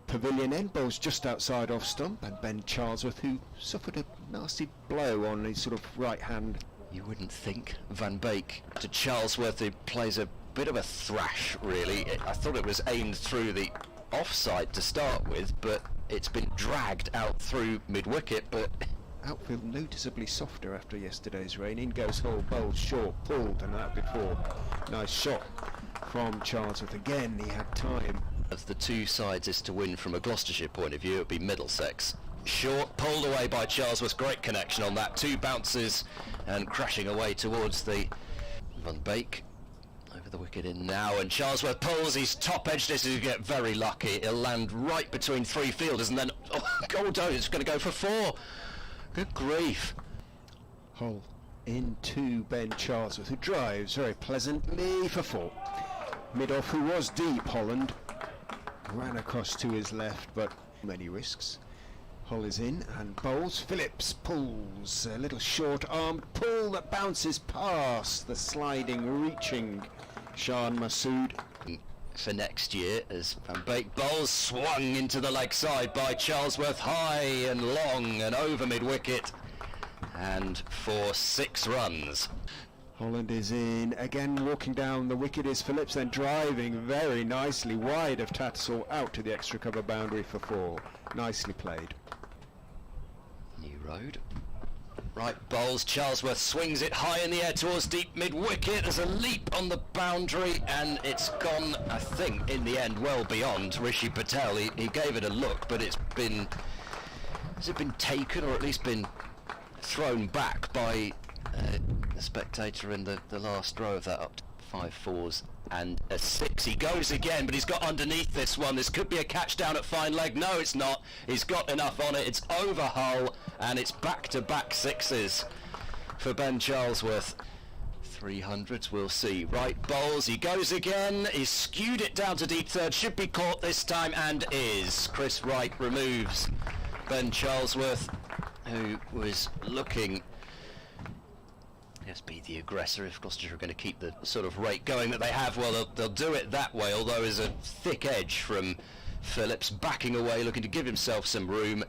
pavilion end. Bowls just outside off stump, and Ben Charlesworth, who suffered a nasty blow on his sort of right hand. You wouldn't think. Van Beek to Charlesworth, who plays a bit of a thrash, really. I thought it was aimed through the offside to start with, but it's been dragged out through mid-wicket, but... Outfield noticeably softer after yesterday's rain. In goes Hull, bowled short, pulled, and that before. Nice shot from Charlesworth. Again, he had time. Of the two sides is to win from a Gloucestershire point of view, it would be Middlesex. Short, pulled away by Charlesworth, great connection on that. 2 bounces and crashing away towards the Van Beek. Over the wicket in now, and Charlesworth pulls, he's top edge, this is get very lucky. He'll land right between 3 fielders and then, it's going to go for 4. Good grief. Hull into Ben Charlesworth, who drives very pleasantly for 4. Mid-off, who was deep, Holland, ran across to his left, but many risks. Hull is in and bowls. Phillips pulls, a little short-armed pull that bounces past the sliding, reaching Shan Masood. For next year, as Van Beek bowls, swung into the leg side by Charlesworth, high and long and over mid-wicket, and for 6 runs. Holland is in again, walking down the wicket is Phillips, then driving very nicely wide of Tattersall out to the extra cover boundary for 4. Nicely played. New road. Right bowls, Charlesworth swings it high in the air towards deep mid-wicket. There's a leap on the boundary and it's gone, I think, in the end, well beyond Rishi Patel. He gave it a look, but has it been taken or at least been thrown back by a spectator in the last row of that up to 5 fours and a 6. He goes again, but he's got underneath this one. This could be a catch down at fine leg. No, it's not. He's got enough on it. It's over Hull, and it's back-to-back 6s for Ben Charlesworth. 300s, we'll see. Right bowls, he goes again. He's skewed it down to deep third. Should be caught this time, and is. Chris Wright removes Ben Charlesworth, who was looking... Yes, be the aggressor. If Gloucestershire are going to keep the sort of rate going that they have, well, they'll do it that way, although there's a thick edge from Phillips, backing away, looking to give himself some room.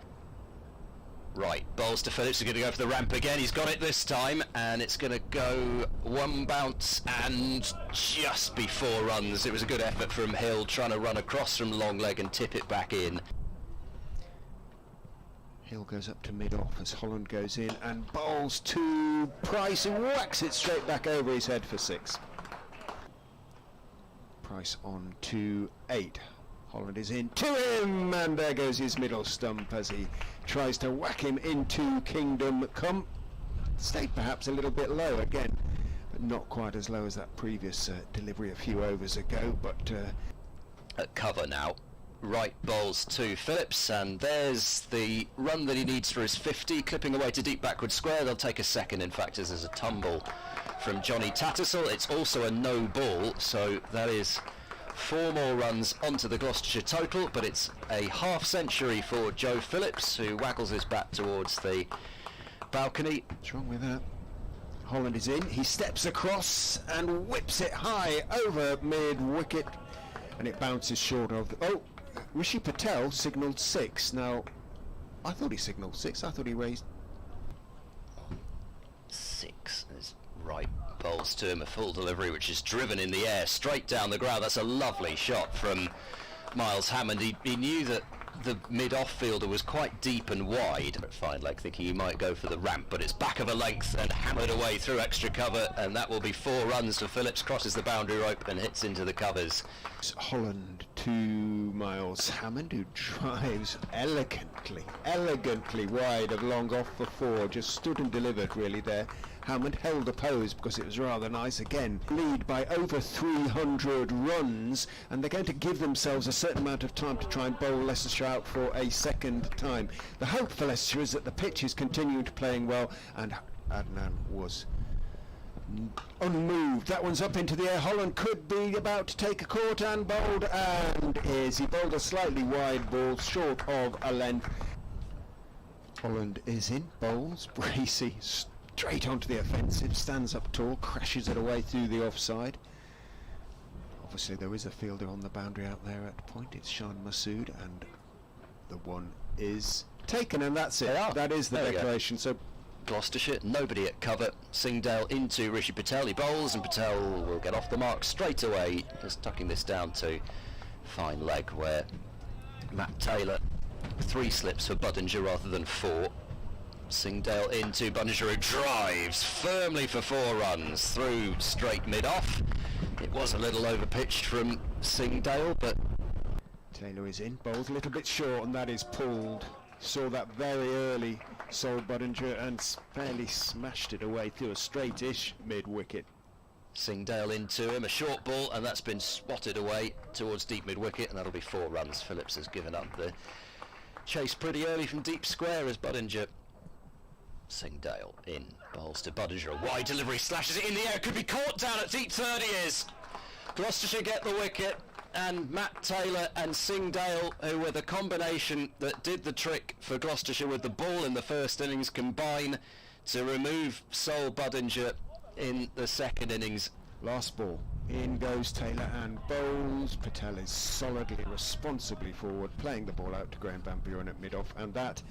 Right, bowls to Phillips, he's going to go for the ramp again. He's got it this time, and it's going to go 1 bounce and just be 4 runs. It was a good effort from Hill, trying to run across from long leg and tip it back in. Hill goes up to mid-off as Holland goes in and bowls to Price, who whacks it straight back over his head for 6. Price on to 8. Holland is in to him, and there goes his middle stump as he tries to whack him into Kingdom Come. Stayed perhaps a little bit low again, but not quite as low as that previous delivery a few overs ago, but... At cover now. Right bowls to Phillips, and there's the run that he needs for his 50, clipping away to deep backward square. They'll take a second, in fact, as there's a tumble from Johnny Tattersall. It's also a no ball, so that is 4 more runs onto the Gloucestershire total, but it's a half century for Joe Phillips, who waggles his bat towards the balcony. What's wrong with that? Holland is in, he steps across and whips it high over mid-wicket, and it bounces short of... Rishi Patel signalled 6. Now, I thought he signalled 6. I thought he raised 6. There's right bowls to him, a full delivery which is driven in the air straight down the ground. That's a lovely shot from Miles Hammond. He knew that the mid-off fielder was quite deep and wide at fine leg, thinking he might go for the ramp, but it's back of a length and hammered away through extra cover, and that will be 4 runs for Phillips. Crosses the boundary rope and hits into the covers. Holland to Miles Hammond, who drives elegantly wide of long off for 4. Just stood and delivered really there. Hammond held the pose because it was rather nice again. Lead by over 300 runs, and they're going to give themselves a certain amount of time to try and bowl Leicestershire out for a second time. The hope for Leicestershire is that the pitch is continuing to playing well, and Adnan was unmoved. That one's up into the air. Holland could be about to take a court and bowled, and he bowled a slightly wide ball short of a length. Holland is in, bowls, Bracey straight onto the offensive, stands up tall, crashes it away through the offside. Obviously there is a fielder on the boundary out there at point. It's Sean Masood, and the one is taken, and that's it. That is the declaration. So Gloucestershire, nobody at cover. Singdale into Rishi Patel. He bowls, and Patel will get off the mark straight away. Just tucking this down to fine leg, where Matt Taylor, 3 slips for Budinger rather than 4. Singdale into Budinger, who drives firmly for 4 runs through straight mid-off. It was a little over-pitched from Singdale, but Taylor is in, bowls a little bit short, and that is pulled. Saw that very early, Sol Budinger, and fairly smashed it away through a straight-ish mid-wicket. Singdale into him, a short ball, and that's been spotted away towards deep mid-wicket, and that'll be 4 runs. Phillips has given up the chase pretty early from deep square as Budinger. Singdale in, bowls to Budinger, a wide delivery, slashes it in the air, could be caught down at deep third. He is. Gloucestershire get the wicket, and Matt Taylor and Singdale, who were the combination that did the trick for Gloucestershire with the ball in the first innings, combine to remove Sol Budinger in the second innings. Last ball, in goes Taylor and bowls. Patel is solidly, responsibly forward, playing the ball out to Graham Van Buren at mid-off, and that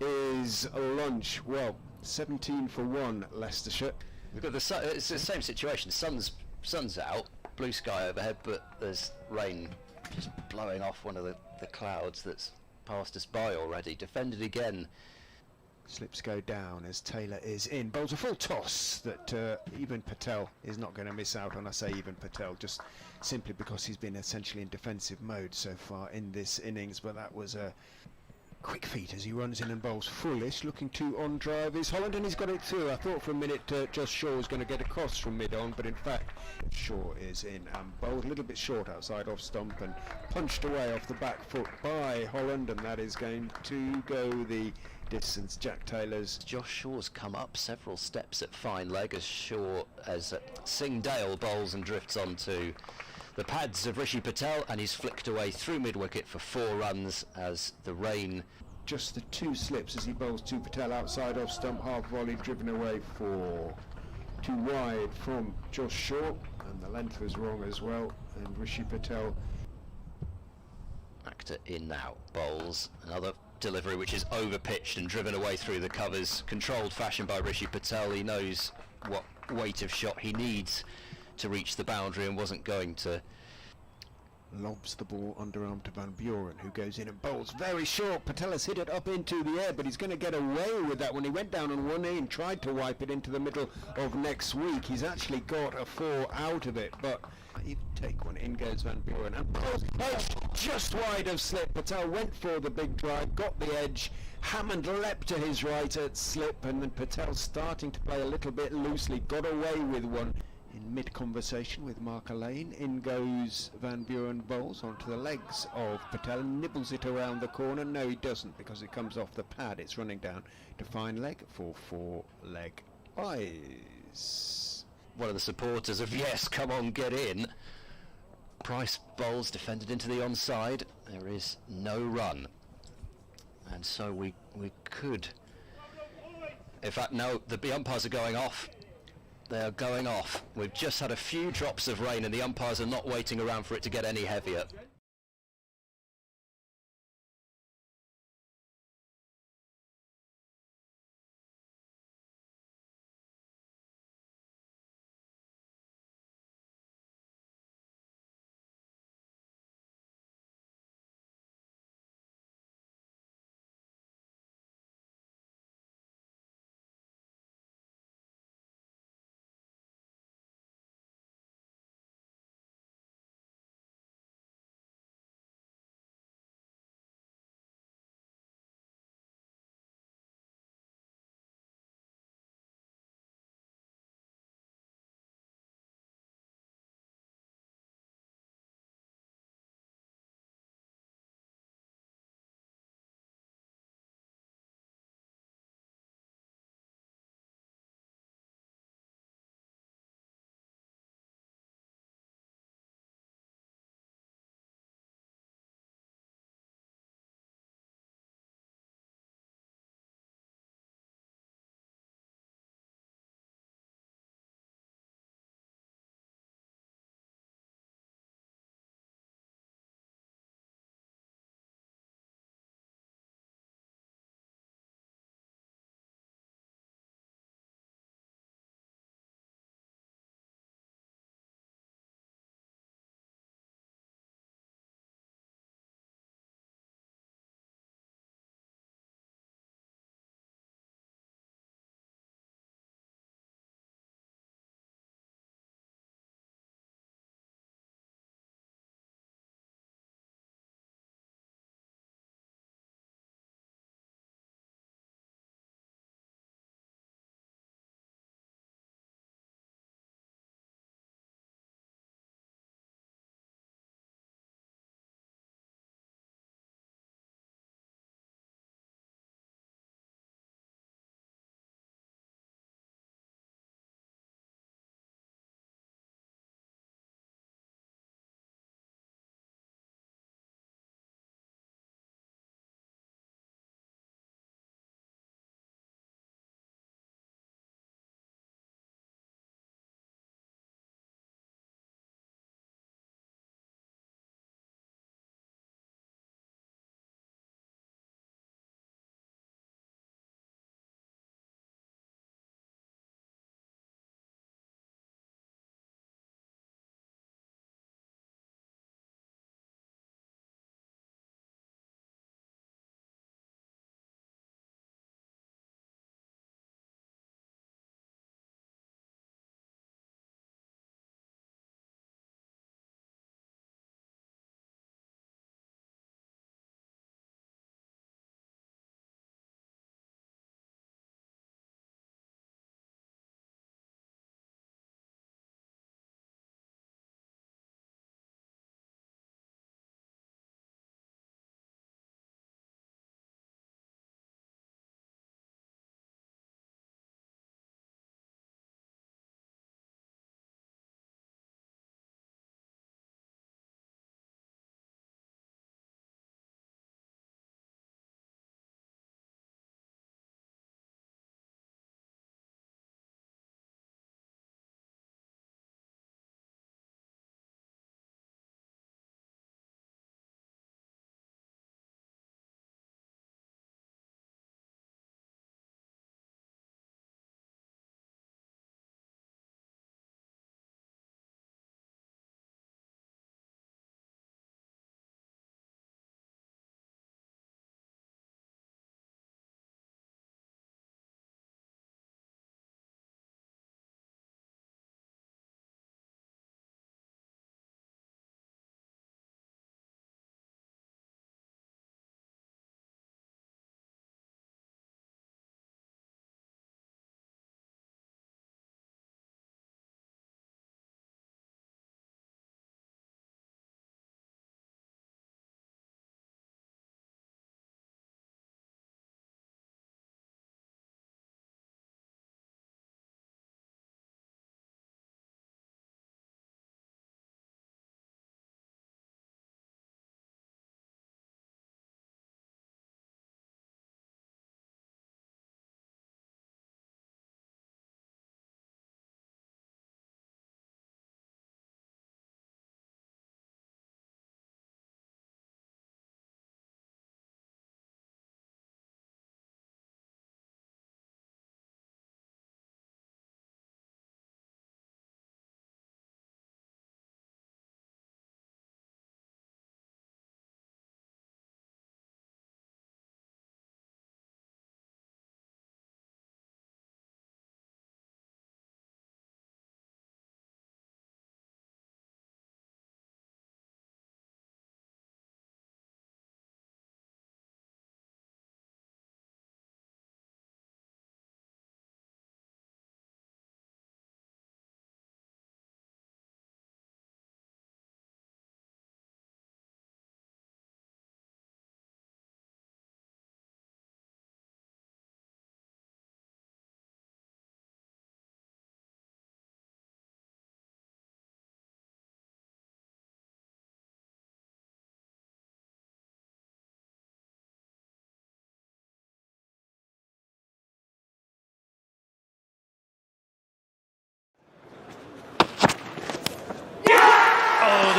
is a lunch. Well, 17 for 1 Leicestershire. We've got it's the same situation. Sun's out, blue sky overhead, but there's rain just blowing off one of the clouds that's passed us by already. Defended again. Slips go down as Taylor is in. Bowls a full toss that even Patel is not going to miss out on. I say even Patel just simply because he's been essentially in defensive mode so far in this innings, but that was a quick feet as he runs in and bowls foolish, looking to on drive is Holland, and he's got it through. I thought for a minute Josh Shaw was going to get across from mid-on, but in fact Shaw is in and bowled a little bit short outside off stump and punched away off the back foot by Holland, and that is going to go the distance. Jack Taylor's. Josh Shaw's come up several steps at fine leg as Singdale bowls and drifts onto the pads of Rishi Patel, and he's flicked away through mid-wicket for 4 runs as the rain. Just the 2 slips as he bowls to Patel outside off stump, half volley driven away for 2 wide from Josh Shaw, and the length was wrong as well, and Rishi Patel. Actor in now, bowls another delivery which is over pitched and driven away through the covers, controlled fashion by Rishi Patel. He knows what weight of shot he needs to reach the boundary and wasn't going to. Lobs the ball underarm to Van Buren, who goes in and bowls very short. Patel has hit it up into the air, but he's going to get away with that. When he went down on one knee and tried to wipe it into the middle of next week, he's actually got a 4 out of it, but you take one. In goes Van Buren and bowls edge just wide of slip. Patel went for the big drive, got the edge. Hammond leapt to his right at slip, and then Patel starting to play a little bit loosely, got away with one. In mid-conversation with Mark Lane, in goes Van Buren, bowls onto the legs of Patel and nibbles it around the corner. No, he doesn't, because it comes off the pad. It's running down to fine leg for 4 leg eyes. One of the supporters of Yes, come on, get in. Price bowls, defended into the onside. There is no run. And so we could. In fact, no, the umpires are going off. They are going off. We've just had a few drops of rain and the umpires are not waiting around for it to get any heavier.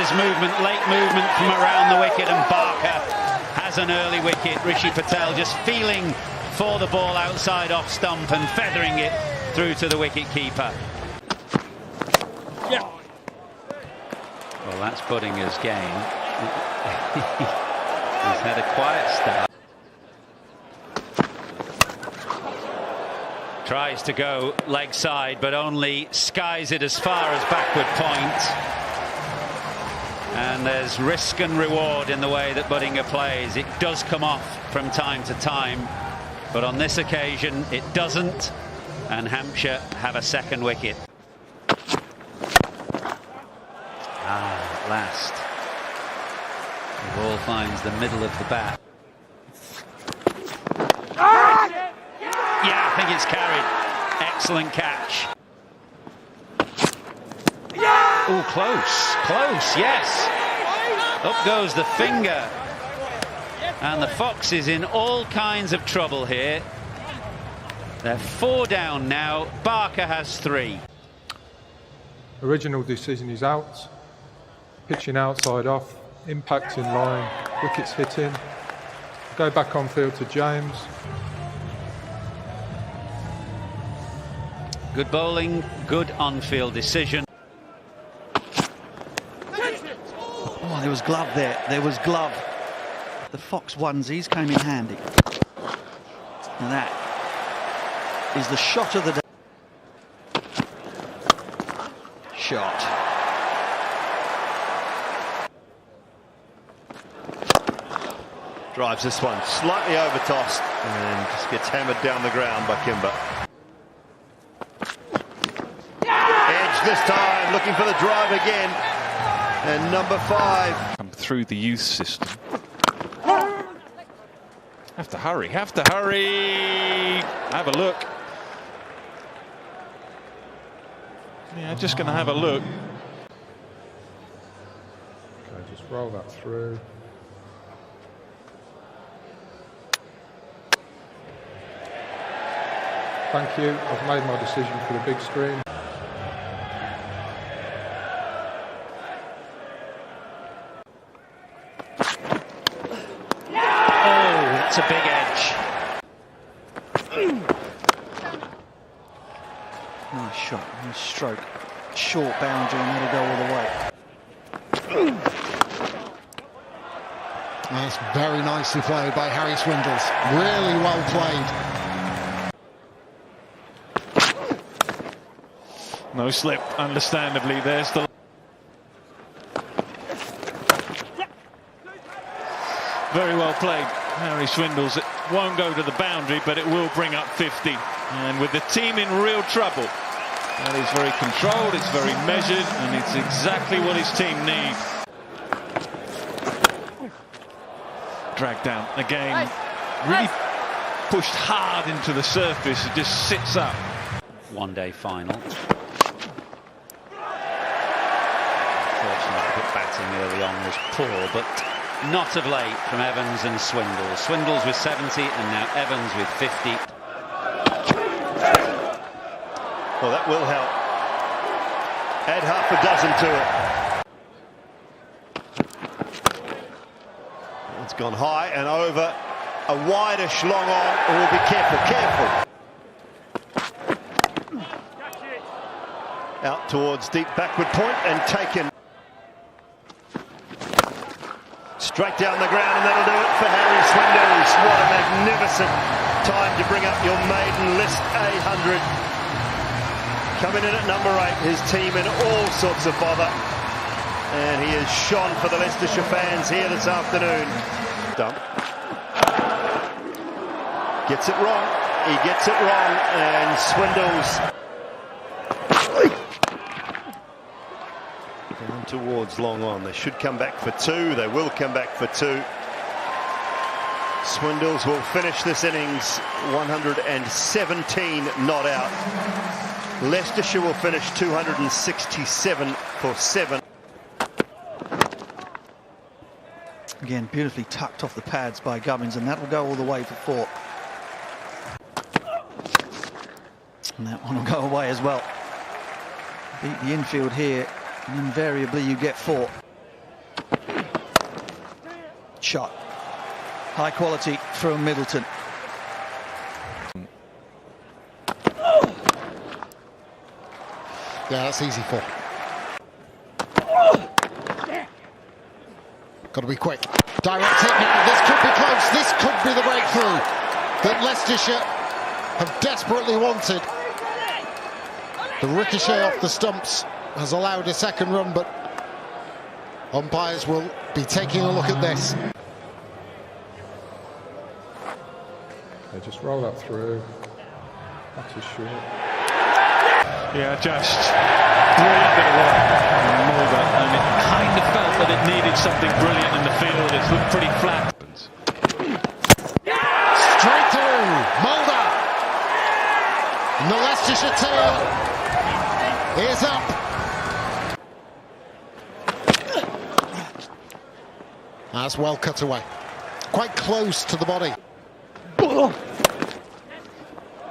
There's movement, late movement from around the wicket, and Barker has an early wicket. Rishi Patel just feeling for the ball outside off stump and feathering it through to the wicket keeper. Yeah. Well, that's Buddinger's game. He's had a quiet start. Tries to go leg side, but only skies it as far as backward point. And there's risk and reward in the way that Buddinger plays. It does come off from time to time, but on this occasion it doesn't, and Hampshire have a second wicket. At last the ball finds the middle of the bat. Yeah, I think it's carried. Excellent catch. Oh, close, yes. Up goes the finger. And the Fox is in all kinds of trouble here. They're 4 down now. Barker has 3. Original decision is out. Pitching outside off. Impact in line. Wickets hitting. Go back on field to James. Good bowling, good on-field decision. Oh, there was glove there. There was glove. The Fox onesies came in handy. And that is the shot of the day. Shot. Drives this one slightly over tossed and just gets hammered down the ground by Kimber. Edge this time, looking for the drive again. And number 5. Come through the youth system. Have to hurry, have to hurry. Have a look. Yeah, just going to have a look. Okay, just roll that through. Thank you. I've made my decision for the big screen. Oh, that's a big edge. Nice shot, nice stroke. Short boundary and that'll go all the way. That's very nicely played by Harry Swindles. Really well played. No slip, understandably. There's the... Very well played, Harry Swindles. It won't go to the boundary, but it will bring up 50. And with the team in real trouble, that is very controlled, it's very measured, and it's exactly what his team need. Dragged down again, really pushed hard into the surface. It just sits up. One-day final. Unfortunately, the batting early on was poor, but not of late from Evans and Swindles. Swindles with 70 and now Evans with 50. Well, that will help. Add half a dozen to it. It's gone high and over. A wideish long on. Oh, be careful, careful. Out towards deep backward point and taken. Straight down the ground, and that'll do it for Harry Swindles. What a magnificent time to bring up your maiden list 100. Coming in at number 8, his team in all sorts of bother. And he has shone for the Leicestershire fans here this afternoon. Dump. Gets it wrong. He gets it wrong, and Swindles down towards long on. They should come back for 2. They will come back for 2. Swindles will finish this innings 117 not out. Leicestershire will finish 267 for 7. Again, beautifully tucked off the pads by Gubbins, and that'll go all the way for 4. And that one will go away as well. Beat the infield here, and invariably you get 4. shot. High quality from Middleton. Yeah, that's easy for. Got to be quick. Direct hit now. This could be close. This could be the breakthrough that Leicestershire have desperately wanted. The ricochet off the stumps has allowed a second run, but umpires will be taking a look at this. They just roll that through. That's a short. Yeah, just brilliant bit of work from Mulder, and it kind of felt that it needed something brilliant in the field. It's looked pretty flat. Straight through, Mulder. And the Leicestershire tail is up. That's well cut away. Quite close to the body.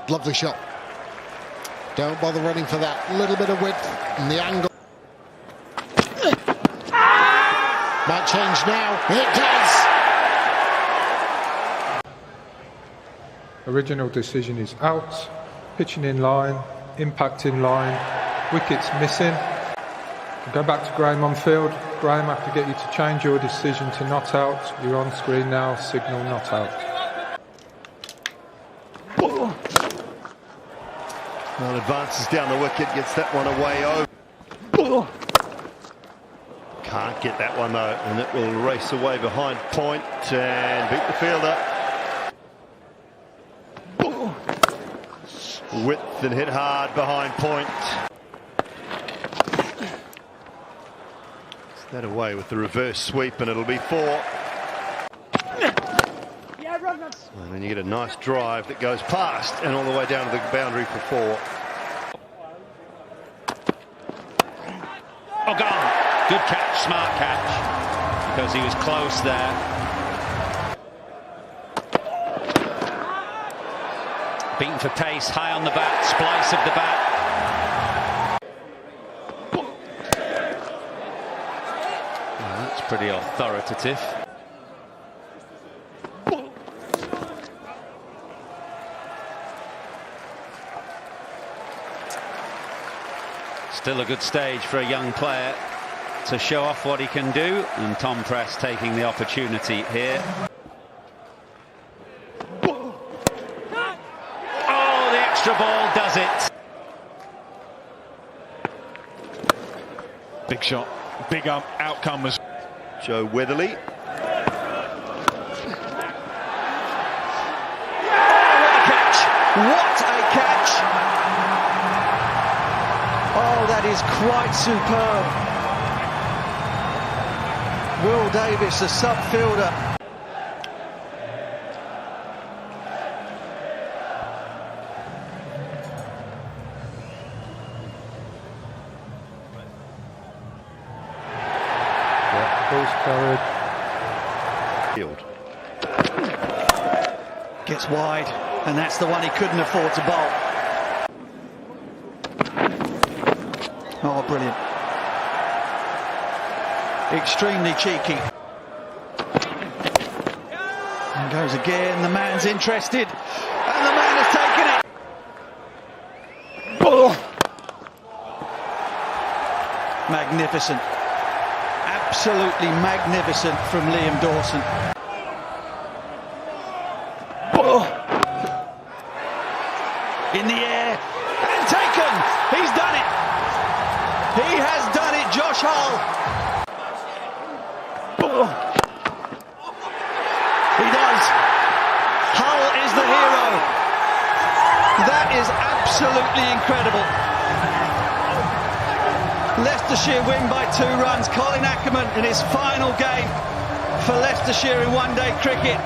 Lovely shot. Don't bother running for that. Little bit of width and the angle. Might change now. It does. Original decision is out. Pitching in line, impact in line, wickets missing. Go back to Graham on field. Graham, I have to get you to change your decision to not out. You're on screen now, signal not out. Well, advances down the wicket, gets that one away over. Can't get that one though, and it will race away behind point and beat the fielder. Width and hit hard behind point. That away with the reverse sweep, and it'll be 4. And then you get a nice drive that goes past and all the way down to the boundary for 4. Oh, gone. Good catch, smart catch, because he was close there. Beaten for pace, high on the bat, splice of the bat. That's pretty authoritative. Still a good stage for a young player to show off what he can do, and Tom Press taking the opportunity here. Oh, the extra ball does it. Big shot, big outcome was Joe Weatherly. What a catch! What a catch! Oh, that is quite superb. Will Davis, the sub fielder. Ball's carried. Field. Gets wide, and that's the one he couldn't afford to bowl. Oh, brilliant. Extremely cheeky. And goes again, the man's interested, and the man has taken it. Oh. Magnificent. Absolutely magnificent from Liam Dawson. Oh. In the air, and taken! He's done it! He has done it, Josh Hull! Oh. He does! Hull is the hero! That is absolutely incredible! Leicestershire win by 2 runs. Colin Ackerman in his final game for Leicestershire in one-day cricket.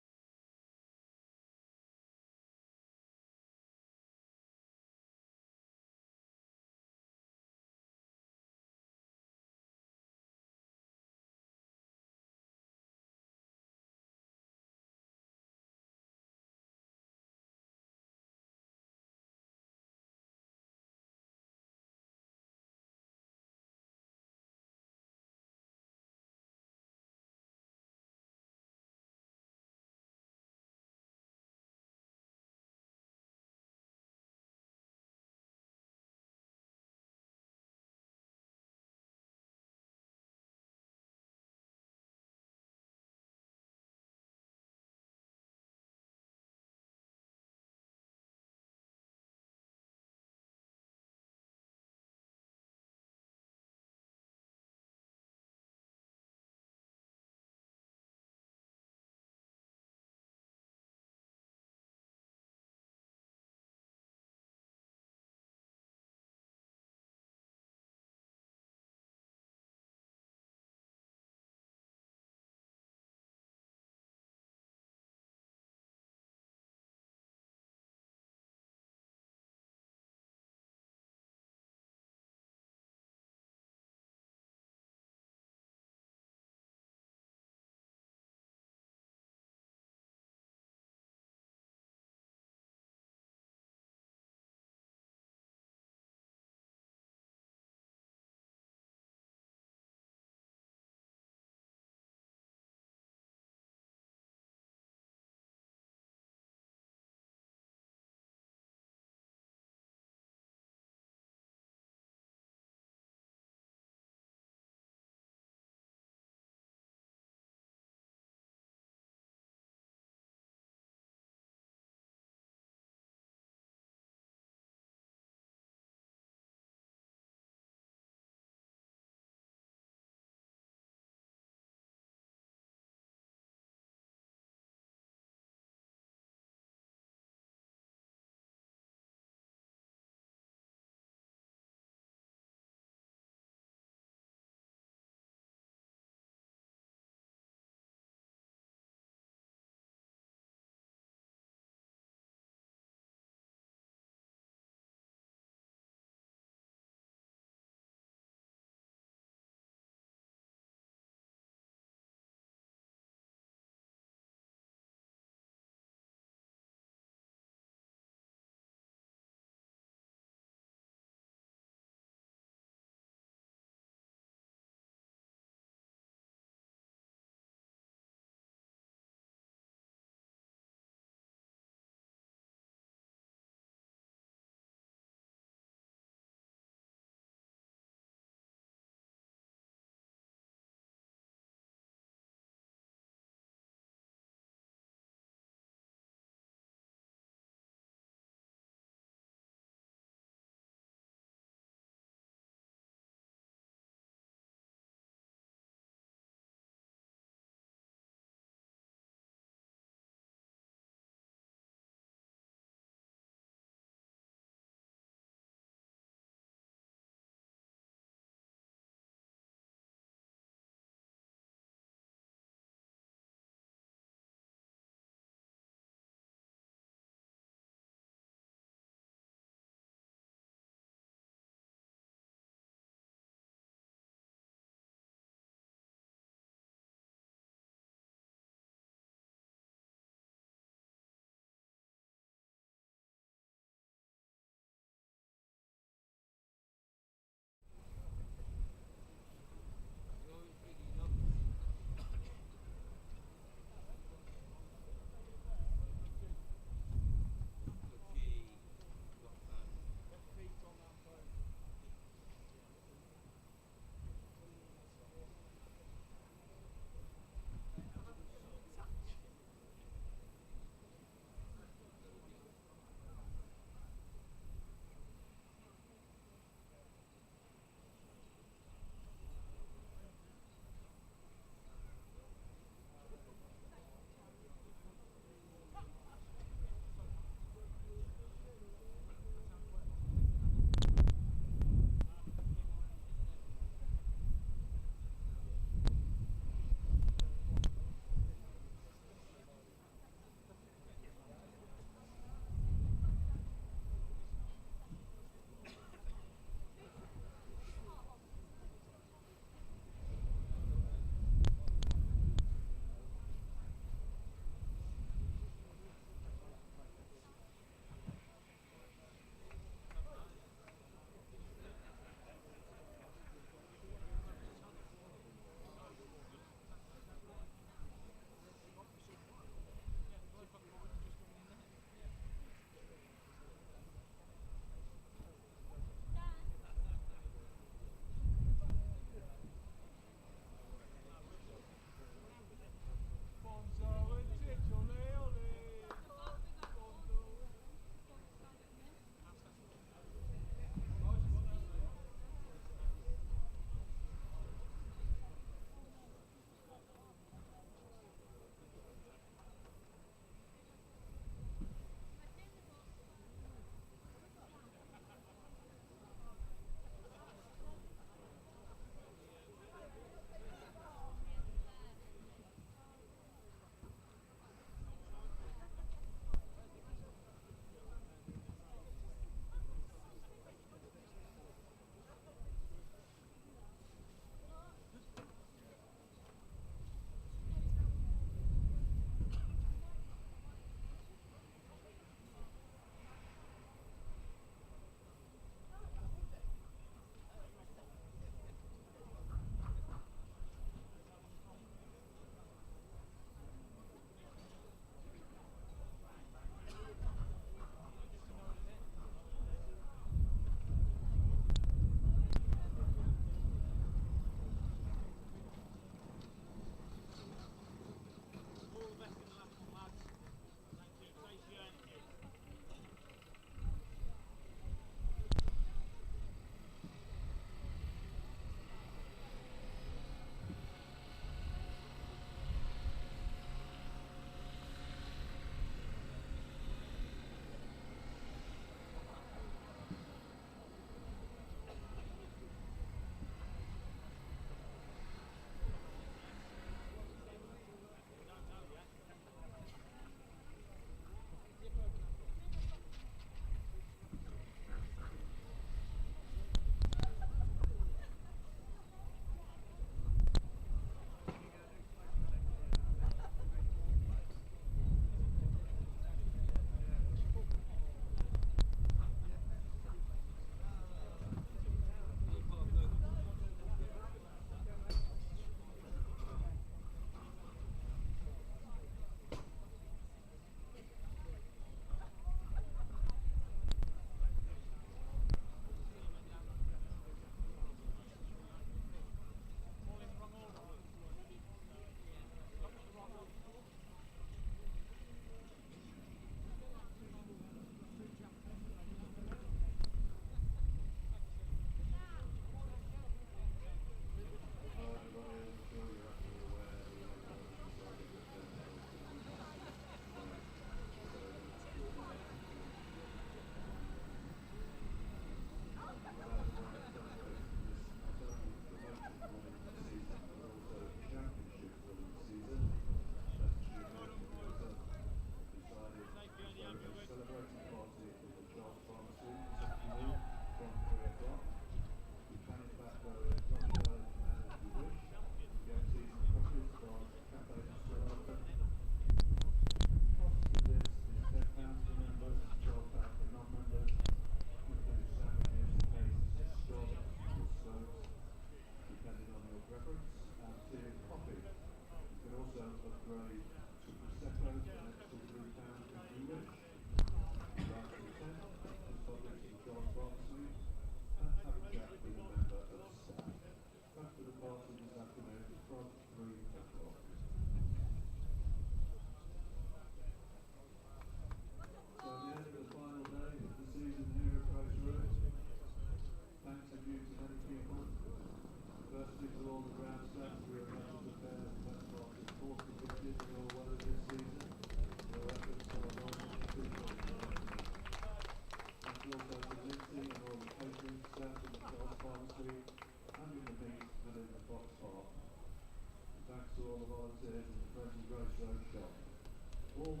Thank